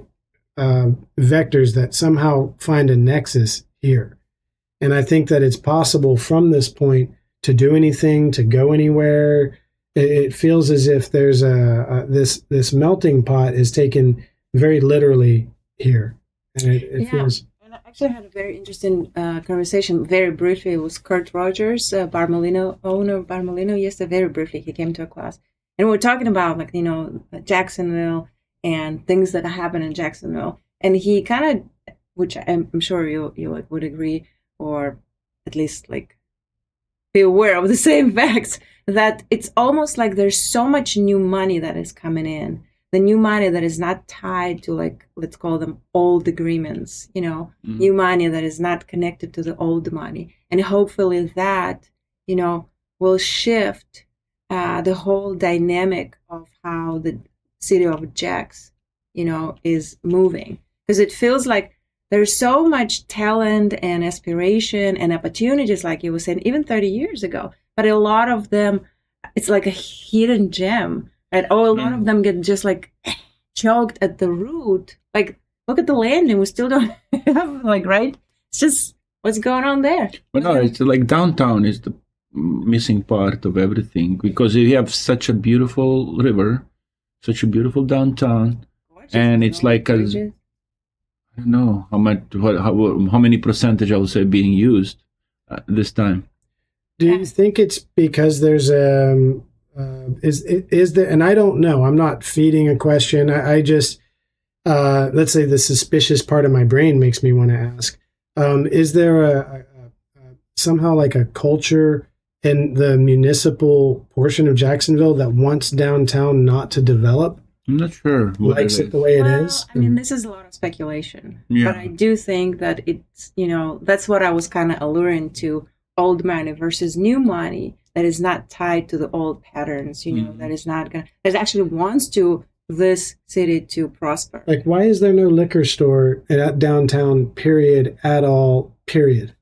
vectors that somehow find a nexus here. And I think that it's possible from this point to do anything, to go anywhere. It feels as if there's this melting pot is taken very literally here. And it feels... And I actually had a very interesting conversation very briefly with Kurt Rogers, owner of Bar Molino, yesterday, very briefly. He came to a class. And we were talking about, Jacksonville and things that happen in Jacksonville. And he kind of, which I'm sure you would agree, or at least be aware of the same facts, that it's almost like there's so much new money that is coming in. The new money that is not tied to let's call them old agreements, new money that is not connected to the old money. And hopefully that, will shift the whole dynamic of how the city of Jax, is moving, because it feels like there's so much talent and aspiration and opportunities, like you were saying, even 30 years ago. But a lot of them, it's like a hidden gem, right? Oh, a lot of them get just choked at the root. Look at the landing. We still don't have right? It's just what's going on there. But no, it's like downtown is the missing part of everything, because you have such a beautiful river, such a beautiful downtown, gorgeous, and it's I don't know how much, how many percentage I would say being used this time. Do you think it's because there's is there, and I don't know, I'm not feeding a question. I just let's say the suspicious part of my brain makes me want to ask: is there a somehow a culture in the municipal portion of Jacksonville that wants downtown not to develop? I'm not sure. Likes it the way it is? I mean, this is a lot of speculation. Yeah. But I do think that it's, that's what I was kind of alluring to, old money versus new money that is not tied to the old patterns, that is not going to, that actually wants to this city to prosper. Why is there no liquor store at downtown, period, at all, period?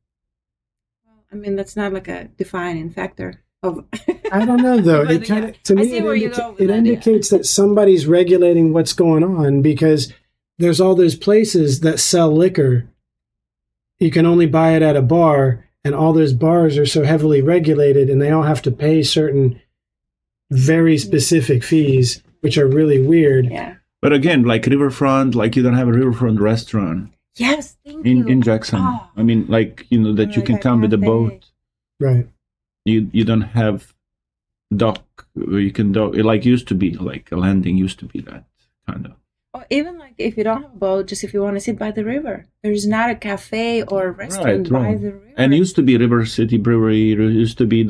I mean, that's not a defining factor of. I don't know, though. It kind of, to me, it indicates that somebody's regulating what's going on, because there's all those places that sell liquor. You can only buy it at a bar, and all those bars are so heavily regulated, and they all have to pay certain very specific fees, which are really weird. Yeah. But again, riverfront, you don't have a riverfront restaurant. Yes, thank you. In Jackson. Oh. I mean, that you can come with a boat. Right. You don't have dock where you can dock. It like used to be like a landing used to be that kind of. Or even like if you don't have a boat, just if you want to sit by the river, there's not a cafe or a restaurant by the river. And used to be River City Brewery. It used to be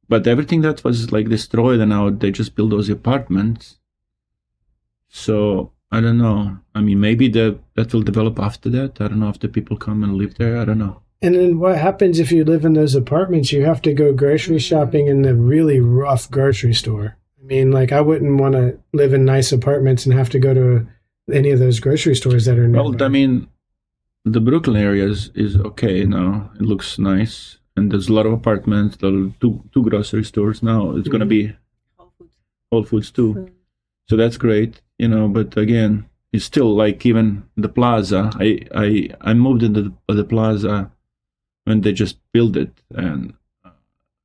but everything that was like destroyed, and now they just build those apartments. So I don't know. I mean, maybe that will develop after that. I don't know if the people come and live there. I don't know. And then what happens if you live in those apartments? You have to go grocery shopping in a really rough grocery store. I mean, like, I wouldn't want to live in nice apartments and have to go to any of those grocery stores that are nearby. Well, I mean, the Brooklyn area is okay now. It looks nice. And there's a lot of apartments, two grocery stores now. It's going to be Whole Foods too. So that's great, but again, it's still like even the plaza. I moved into the plaza when they just built it, and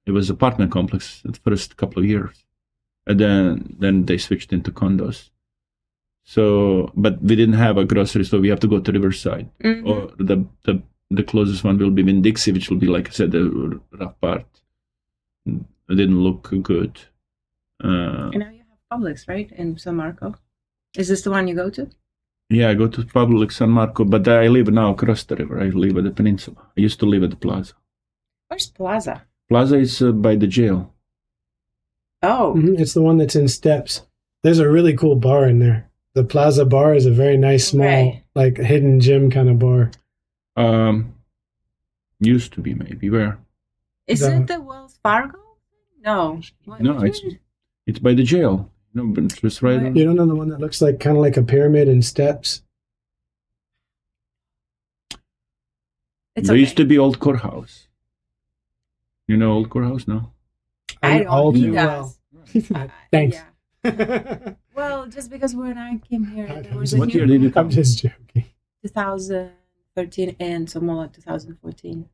it was apartment complex the first couple of years. And then they switched into condos. So, but we didn't have a grocery store. We have to go to Riverside, or the closest one will be Winn-Dixie, which will be, like I said, the rough part. It didn't look good. And now you have Publix, right, in San Marco? Is this the one you go to? Yeah, I go to Publix San Marco, but I live now across the river. I live at the peninsula. I used to live at the plaza. Where's Plaza? Plaza is by the jail. Oh. It's the one that's in Steps. There's a really cool bar in there. The Plaza Bar is a very nice, small, like hidden gem kind of bar. Used to be maybe. Where? Is it the Wells Fargo? No. No, it's by the jail. But just right. You don't know the one that looks like kind of like a pyramid in steps? There used to be Old Courthouse. You know Old Courthouse? No. I don't. All too well. Thanks. Yeah. Well, just because when I came here, there was what year did you come? I'm just joking. 2013 and Samoa 2014.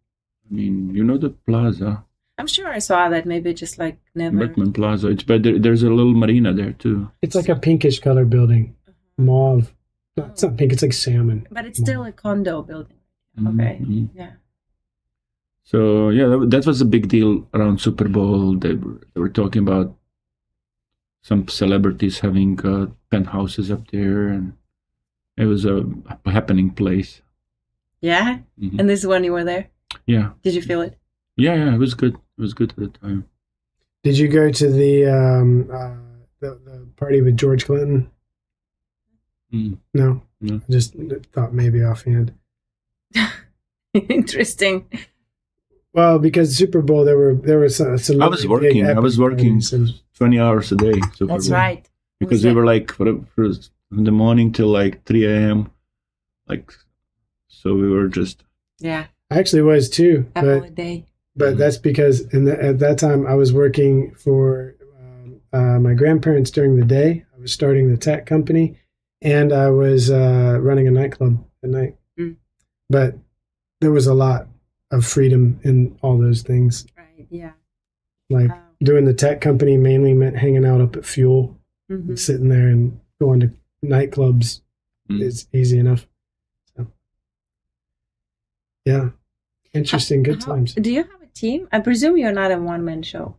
I mean, the plaza. I'm sure I saw that. Maybe just like never. Beckman Plaza. It's better. There's a little marina there too. It's like a pinkish color building, mauve. No, it's not pink. It's like salmon. But it's still a condo building. Okay. Mm-hmm. Yeah. So yeah, that was a big deal around Super Bowl. They were talking about some celebrities having penthouses up there, and it was a happening place. Yeah. Mm-hmm. And this is when you were there. Yeah. Did you feel it? Yeah, it was good. It was good at the time. Did you go to the party with George Clinton? No. I just thought maybe offhand. Interesting. Well, because Super Bowl, there were some I was working. I was working 20 hours a day. That's right. Because we were like from the morning till like 3 a.m. So we were just. Yeah. I actually was too. A day. But that's because at that time I was working for my grandparents during the day. I was starting the tech company, and I was running a nightclub at night. But there was a lot of freedom in all those things. Right, yeah. Like doing the tech company mainly meant hanging out up at Fuel, sitting there, and going to nightclubs is easy enough. So, yeah. Interesting, good times. Do you have a team? I presume you're not a one-man show.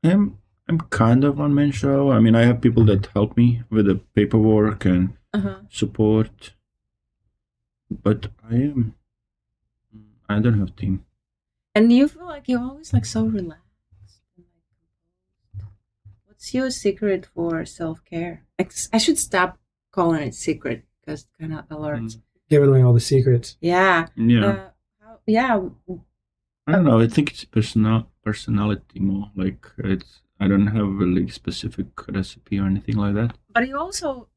I'm kind of one-man show. I mean, I have people that help me with the paperwork and support, but I don't have a team. And you feel like you're always like so relaxed. What's your secret for self-care? I should stop calling it secret because it kind of alerts. Giving away all the secrets. Yeah. Yeah. Yeah. I don't know. I think it's personality more. Like I don't have a really specific recipe or anything like that. But you also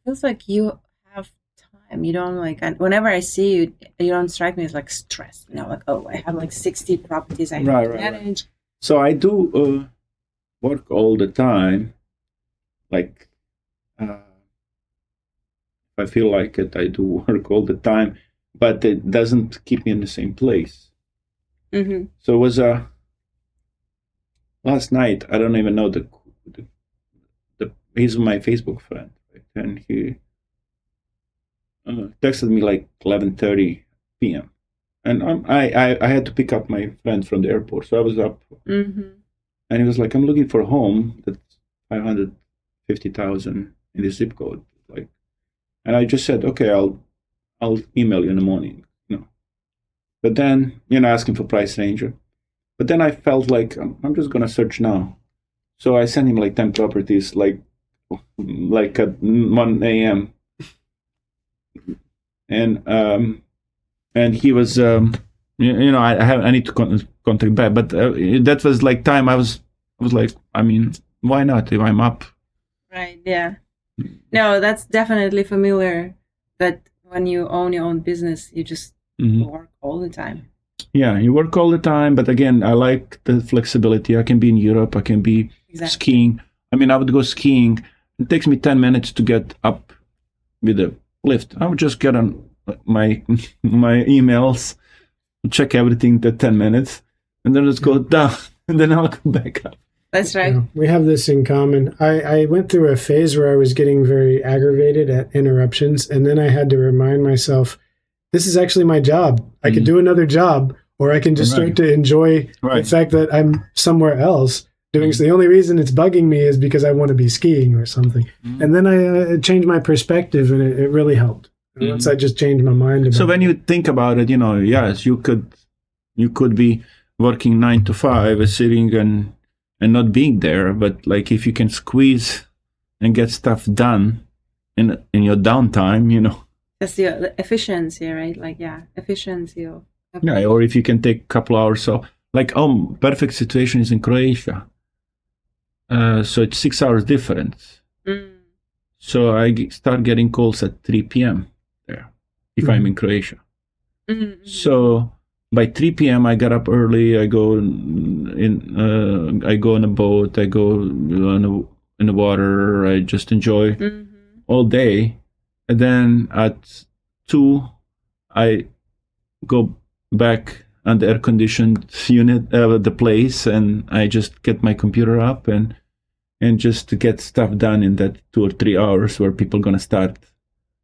feels like you have time. You don't whenever I see you, you don't strike me as like stressed. Like, oh, I have like 60 properties I have to manage. So I do work all the time. Like I feel like it, I do work all the time. But it doesn't keep me in the same place. So it was last night. I don't even know he's my Facebook friend, right? And he texted me like 11:30 p.m. And I had to pick up my friend from the airport, so I was up. And And he was like, I'm looking for a home that's 550,000 in the zip code. Like, and I just said, okay, I'll email you in the morning. But then, asking for price range. But then I felt like I'm just gonna search now. So I sent him like 10 properties, like at 1 a.m. And he was, I need to contact back. But that was like time I was like, I mean, why not if I'm up? Right. Yeah. No, that's definitely familiar. That when you own your own business, you just work all the time. Yeah, you work all the time, but again, I like the flexibility. I can be in Europe, I can be skiing. I mean, I would go skiing. It takes me 10 minutes to get up with a lift. I would just get on my emails, check everything in 10 minutes, and then just go down, and then I'll go back up. That's right. Yeah, we have this in common. I went through a phase where I was getting very aggravated at interruptions, and then I had to remind myself, this is actually my job. I could do another job, or I can just start to enjoy the fact that I'm somewhere else doing. So the only reason it's bugging me is because I want to be skiing or something. And then I changed my perspective, and it really helped. And once I just changed my mind about So when you think about it, yes, you could be working 9 to 5, sitting and not being there. But like if you can squeeze and get stuff done in your downtime, That's the efficiency, right? Like, efficiency of. Yeah, or if you can take a couple hours. So, like, perfect situation is in Croatia. So it's 6 hours difference. So I start getting calls at 3 p.m. there if I'm in Croatia. So by 3 p.m. I get up early. I go I go on a boat. I go in the water. I just enjoy all day. And then at 2, I go back on the air-conditioned unit, the place, and I just get my computer up and just to get stuff done in that 2 or 3 hours where people are going to start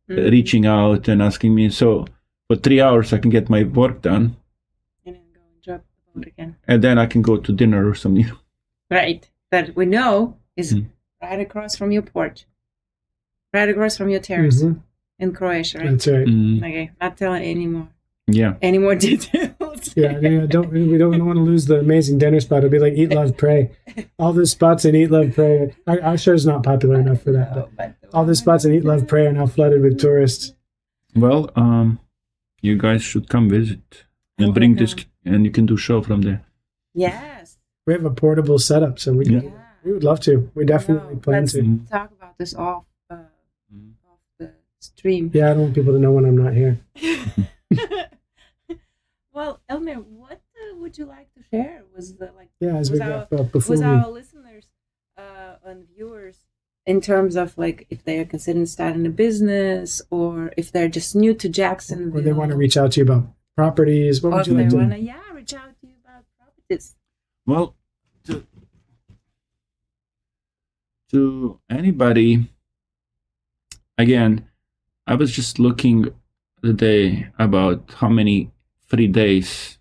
reaching out and asking me. So for 3 hours, I can get my work done. And then go and drop the boat again. And then I can go to dinner or something. Right. That we know is right across from your porch. Right across from your terrace in Croatia, right? That's right. Okay, not telling anymore. Yeah. Any more details? We don't want to lose the amazing dinner spot. It'll be like Eat, Love, Pray. All the spots in Eat, Love, Pray. Our show's not popular enough for that, but all the spots in Eat, Love, Pray are now flooded with tourists. Well, you guys should come visit and bring this, and you can do show from there. Yes. We have a portable setup, so we would love to. We definitely plan Let's to. talk about this off the stream. Yeah, I don't want people to know when I'm not here. Well, Elmir, what would you like to share with as we wrap up before with our listeners and viewers in terms of like if they are considering starting a business or if they're just new to Jacksonville, or they want to reach out to you about properties? What would you like to? Reach out to you about properties. Well, to anybody, again, I was just looking today about how many free days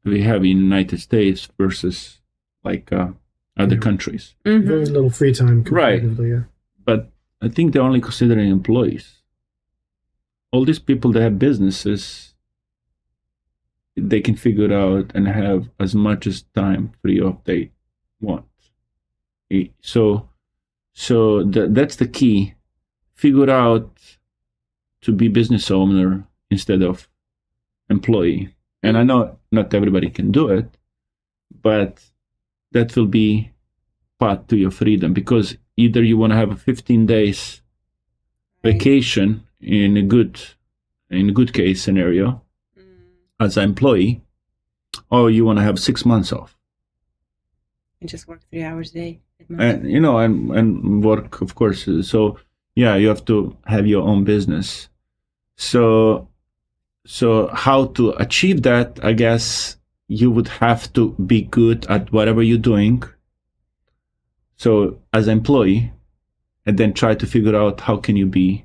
we have in the United States versus like other countries. Very little free time comparatively, right. But I think they're only considering employees. All these people that have businesses, they can figure it out and have as much as time free of they want. So that's the key. Figure out to be business owner instead of employee. And I know not everybody can do it, but that will be part to your freedom, because either you want to have a 15 days vacation in a good case scenario as an employee, or you want to have 6 months off and just work 3 hours a day. And and work, of course. So yeah, you have to have your own business. So how to achieve that? I guess you would have to be good at whatever you're doing. So as an employee, and then try to figure out how can you be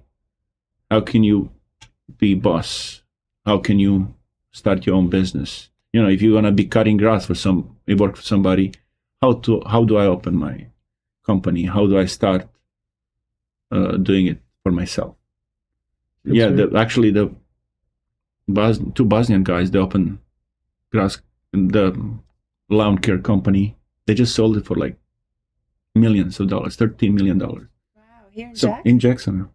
boss? How can you start your own business? If you want to be cutting grass you work for somebody, how do I open my company? How do I start doing it for myself? Actually the two Bosnian guys, they opened the lawn care company. They just sold it for like millions of dollars, $13 million. Wow, here in So Jacksonville? in Jacksonville.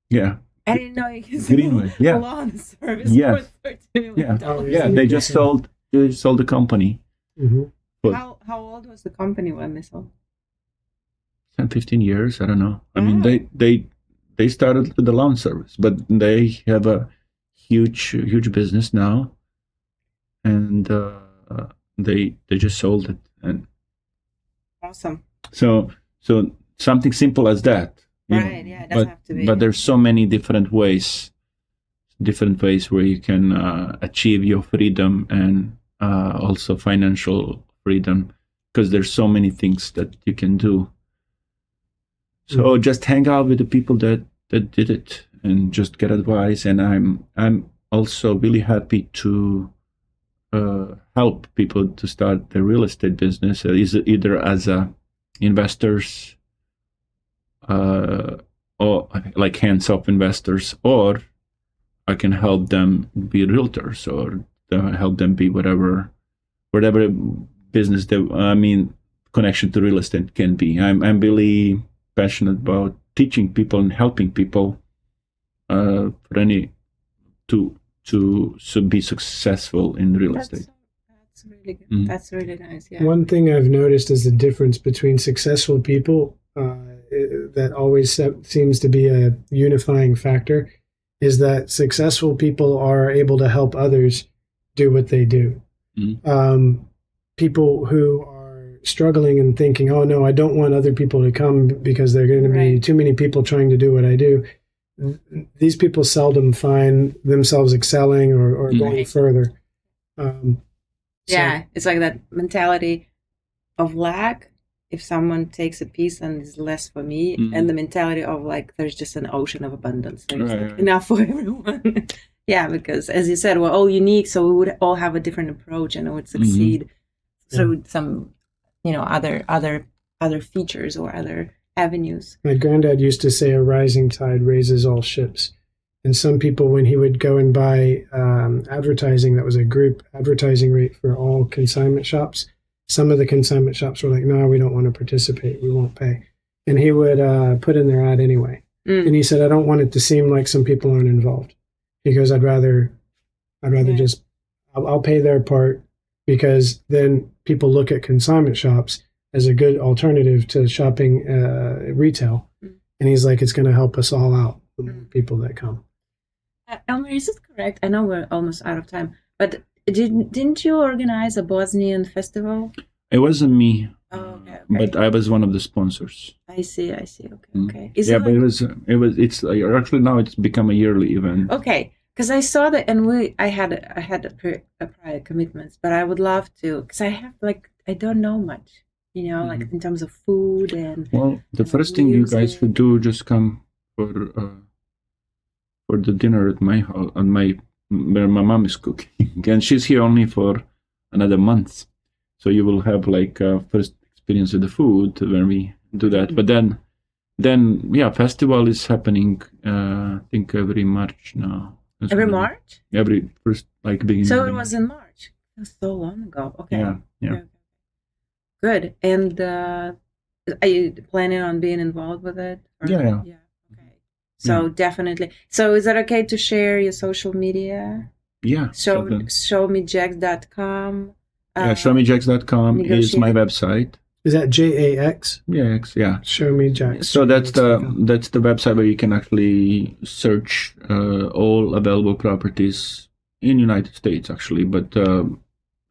Yeah. I didn't know you could Greenway, sell yeah. lawn service Yes. for $13 million. Oh, Yeah, they just sold the company. Mm-hmm. How old was the company when they sold? 10, 15 years, I don't know. I mean, Wow. they started with the lawn service, but they have a huge business now, and they just sold it. And Awesome. so something simple as that. you know, Right, yeah, it doesn't have to be. But there's so many different ways where you can achieve your freedom and also financial freedom, because there's so many things that you can do. So just hang out with the people that did it and just get advice. And I'm also really happy to help people to start their real estate business, either as investors or like hands-off investors, or I can help them be realtors, or help them be whatever business connection to real estate can be. I'm really passionate about teaching people and helping people to be successful in real estate. That's really good. That's really nice. Yeah. One thing I've noticed is the difference between successful people that always seems to be a unifying factor is that successful people are able to help others do what they do. People who are struggling and thinking, oh no, I don't want other people to come because there are going to be too many people trying to do what I do. These people seldom find themselves excelling or going further. It's like that mentality of lack. If someone takes a piece and is less for me, and the mentality of like there's just an ocean of abundance. There's enough for everyone. Yeah, because as you said, we're all unique, so we would all have a different approach, and it would succeed through some, other features or other avenues. My granddad used to say, "A rising tide raises all ships." And some people, when he would go and buy advertising, that was a group advertising rate for all consignment shops. Some of the consignment shops were like, "No, we don't want to participate. We won't pay." And he would put in their ad anyway. And he said, "I don't want it to seem like some people aren't involved, because I'd rather just I'll pay their part, because then people look at consignment shops as a good alternative to shopping retail." And he's like, "It's going to help us all out, the more people that come." Elmir, is it correct? I know we're almost out of time, but didn't you organize a Bosnian festival? It wasn't me, okay. but I was one of the sponsors. I see. Okay. But it's actually now it's become a yearly event. Okay, because I saw that, and I had a prior commitments, but I would love to, because I have I don't know much, like in terms of food and. Well, the first thing you guys should do, just come for the dinner at my house, where my mom is cooking, and she's here only for another month, so you will have first experience with the food when we do that. But then festival is happening. I think every March now. Every March? Every first beginning. So it was in March. It was so long ago. Okay. Yeah. Okay. Good. And are you planning on being involved with it? Yeah. Okay. So definitely. So is it okay to share your social media? Yeah. Showmejax.com. Showmejax.com is my website. Is that JAX? Yeah, yeah. Show Me Jax. So that's the website where you can actually search all available properties in United States, actually, but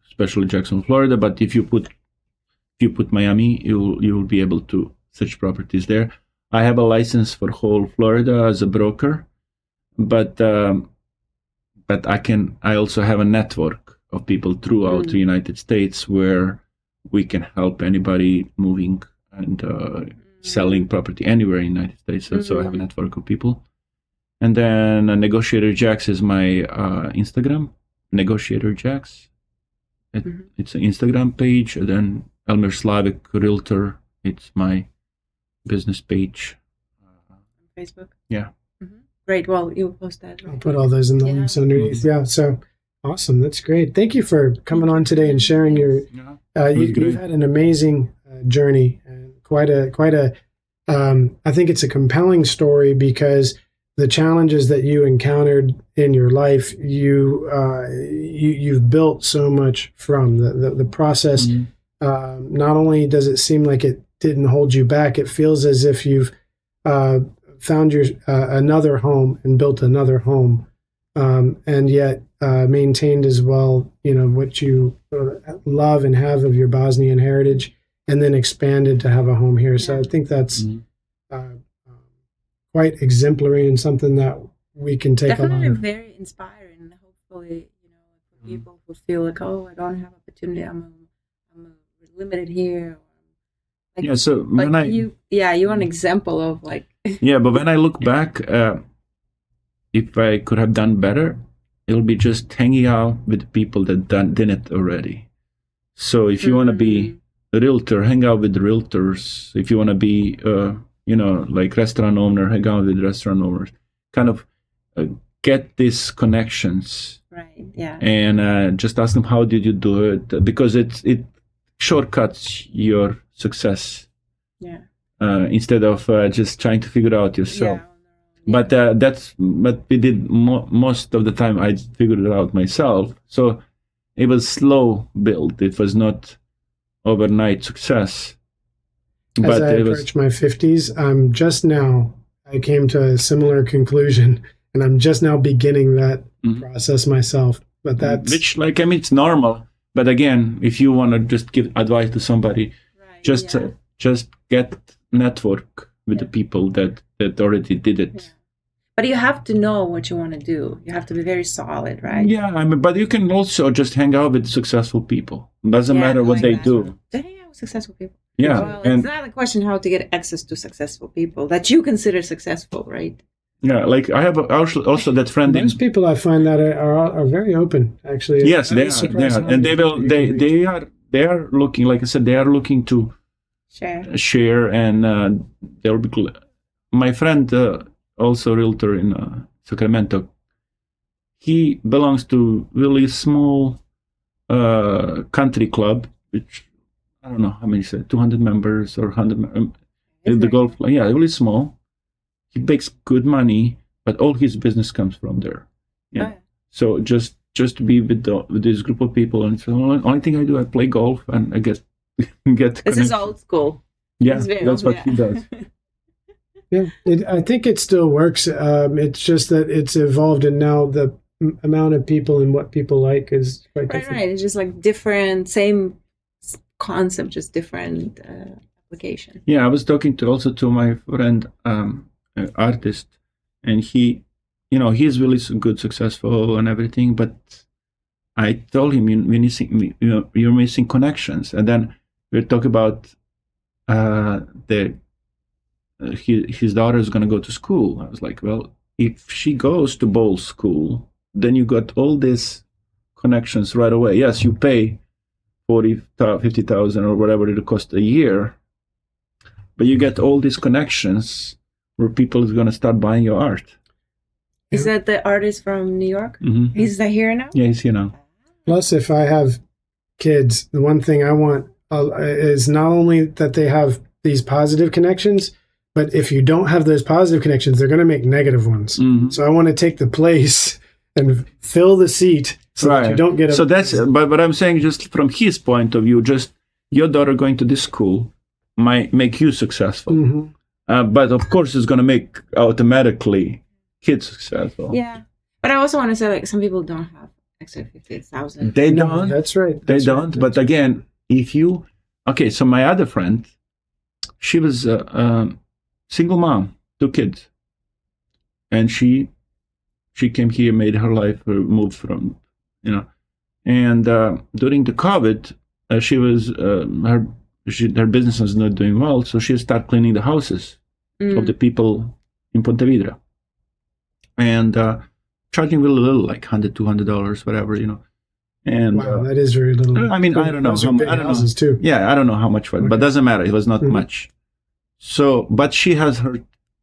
especially Jacksonville, Florida. But if you put Miami, you'll be able to search properties there. I have a license for whole Florida as a broker, but I also have a network of people throughout the United States where we can help anybody moving and selling property anywhere in the United States. So I have a network of people. And then Negotiator Jax is my Instagram, Negotiator Jax. It's an Instagram page. And then Elmir Slavic, Realtor. It's my business page. Facebook. Yeah. Great. Well, you'll post that. I'll put all those in the links underneath. Yeah. So awesome. That's great. Thank you for coming on today and sharing your. You've had an amazing journey and quite a. I think it's a compelling story because the challenges that you encountered in your life, you've built so much from the process. Not only does it seem like it didn't hold you back, it feels as if you've found your another home and built another home, and yet maintained as well, what you love and have of your Bosnian heritage, and then expanded to have a home here. So I think that's quite exemplary and something that we can take definitely a lot of. Very inspiring. Hopefully, for people who feel like, oh, I don't have opportunity, I'm limited here. Like, yeah. So like when you're an example of like. Yeah, but when I look back, if I could have done better, it'll be just hanging out with people that did it already. So if you want to be a realtor, hang out with realtors. If you want to be, like restaurant owner, hang out with restaurant owners. Kind of get these connections. Right. Yeah. And just ask them, how did you do it? Because it shortcuts your success. Yeah. Instead of just trying to figure it out yourself. Yeah. But we did most of the time. I figured it out myself. So it was slow build. It was not overnight success. As I approach my 50s, I came to a similar conclusion, and I'm just now beginning that process myself. But that's it's normal. But again, if you want to just give advice to somebody, just get network with the people that already did it. Yeah. But you have to know what you want to do. You have to be very solid, right? Yeah, but you can also just hang out with successful people. It doesn't matter what they do. Hang out with successful people. Yeah. Well, it's not a question how to get access to successful people that you consider successful, right? Yeah, like I have also that friend. Most people I find that are very open, actually. Yes, they are, and they are looking, like I said, they are looking to share, and they'll be. My friend, also a realtor in Sacramento, he belongs to really small country club, which I don't know how many, 200 members or 100. The golf, really small. He makes good money, but all his business comes from there. Yeah. Oh. So just to be with this group of people, and so only thing I do, I play golf and I get. This is old school. Yeah, that's what he does. Yeah, I think it still works. It's just that it's evolved, and now the amount of people and what people like is quite different. Right. It's just like different, same concept, just different application. Yeah, I was talking also to my friend, artist, and he's really good, successful, and everything. But I told him, you're missing connections, and then we talk about his daughter is going to go to school. I was like, well, if she goes to Bowl School, then you got all these connections right away. Yes, you pay $40,000, $50,000 or whatever it costs a year, but you get all these connections where people is going to start buying your art. Is that the artist from New York? Mm-hmm. Is that here now? Yeah, he's here now. Plus, if I have kids, the one thing I want is not only that they have these positive connections, but if you don't have those positive connections, they're going to make negative ones. Mm-hmm. So I want to take the place and fill the seat so that you don't get. So that's. But I'm saying, just from his point of view, just your daughter going to this school might make you successful. Mm-hmm. But of course, it's going to make automatically kids successful. Yeah, but I also want to say, like, some people don't have extra 50,000. They don't. That's right. They don't. But again, if you, so my other friend, she was a single mom, 2 kids, and she came here, made her life move from, and during the COVID, she was her business was not doing well, so she started cleaning the houses of the people in Ponte Vedra, and charging really little, like $100, $200, whatever, And Wow, that is very little. I mean, I don't know. Those are big I don't know. houses too. Yeah, I don't know how much, but Okay. doesn't matter. It was not Mhm. much. So, but she has her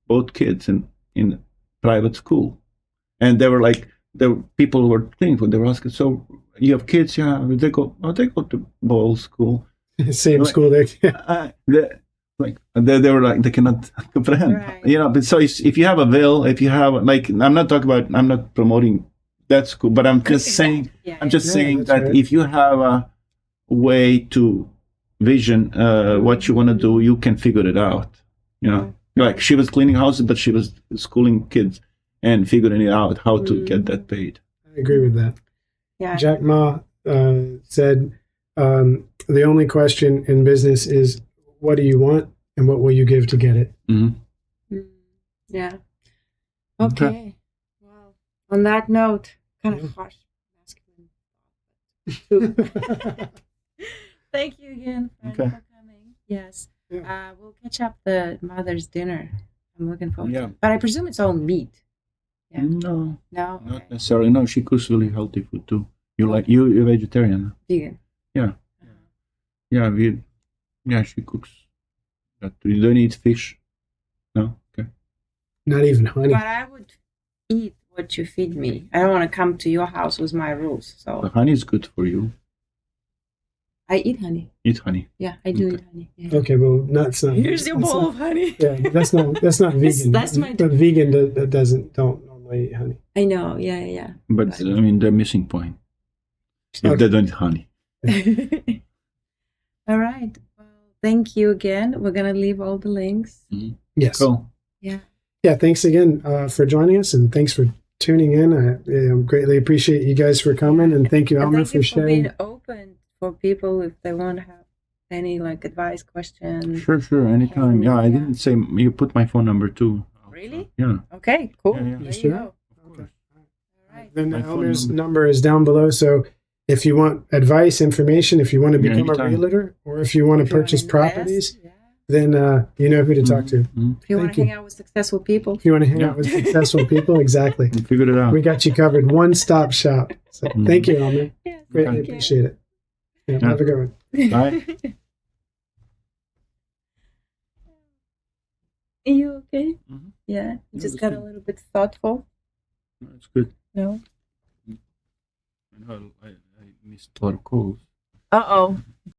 both kids in private school, and they were like, people were thinking, they were asking, so you have kids? Yeah, they go. Oh, they go to Bowl school. Same school there. They were like, they cannot comprehend, Right. you know. But so if you have a will, if you have like, I'm not promoting that school, but I'm just saying, Yeah, I'm just Yeah, saying that's that right. if you have a way to vision what you want to do, you can figure it out. You know, like she was cleaning houses, but she was schooling kids and figuring it out how to get that paid. I agree with that. yeah. Jack Ma said, the only question in business is, what do you want and what will you give to get it? Mm-hmm. Yeah. Okay. Okay. Well, on that note, kind of harsh, masculine. Thank you again, friend, Okay. for coming. Yes. Yeah. We'll catch up the mother's dinner. I'm looking forward to Yeah. it. But I presume it's all meat. Yeah. No, No? not Okay. necessarily. No, she cooks really healthy food too. You're vegetarian. Vegan. Yeah. Yeah, she cooks. That you don't eat fish. No, okay. Not even honey. But I would eat what you feed me. I don't want to come to your house with my rules. The So honey is good for you. I eat honey. Eat honey. Yeah, I do Okay. eat honey. Yeah. Okay, well, that's not. Here's your that's bowl not- of honey. Yeah, that's not vegan. That's my- But vegan don't normally eat honey. I know. Yeah. But I mean, the missing point. If they don't eat honey. All right. Well, thank you again. We're gonna leave all the links. Yes. Cool. Yeah. Yeah. Thanks again for joining us, and thanks for tuning in. I greatly appreciate you guys for coming, and thank you, And Elmer, thank you for sharing. being open for people if they want to have any like advice, questions. Sure. Anytime. Yeah, I Yeah. didn't say you put my phone number too. Really? Yeah. Okay. Cool. Yeah. There Yes, you sir. go. Okay. All right. Then My phone Elmer's number is down below. So if you want advice, information, if you want to Yeah, become a anytime. realtor, or if you want to If you wanna purchase invest, properties, yeah. then you know who to talk to. Mm-hmm. If you want Thank to you. hang out with successful people. If you want to hang Yeah. out with successful people, exactly. We figured it out. We got you covered. One-stop shop. So thank you, Elmer. Yes, Greatly thank you. appreciate it. Yeah, Yeah. Have a good one. Bye. Are you okay? Mhm. Yeah. You Yeah, just that's got a good. little bit thoughtful. It's good. No. I know I missed a lot of calls. Uh oh.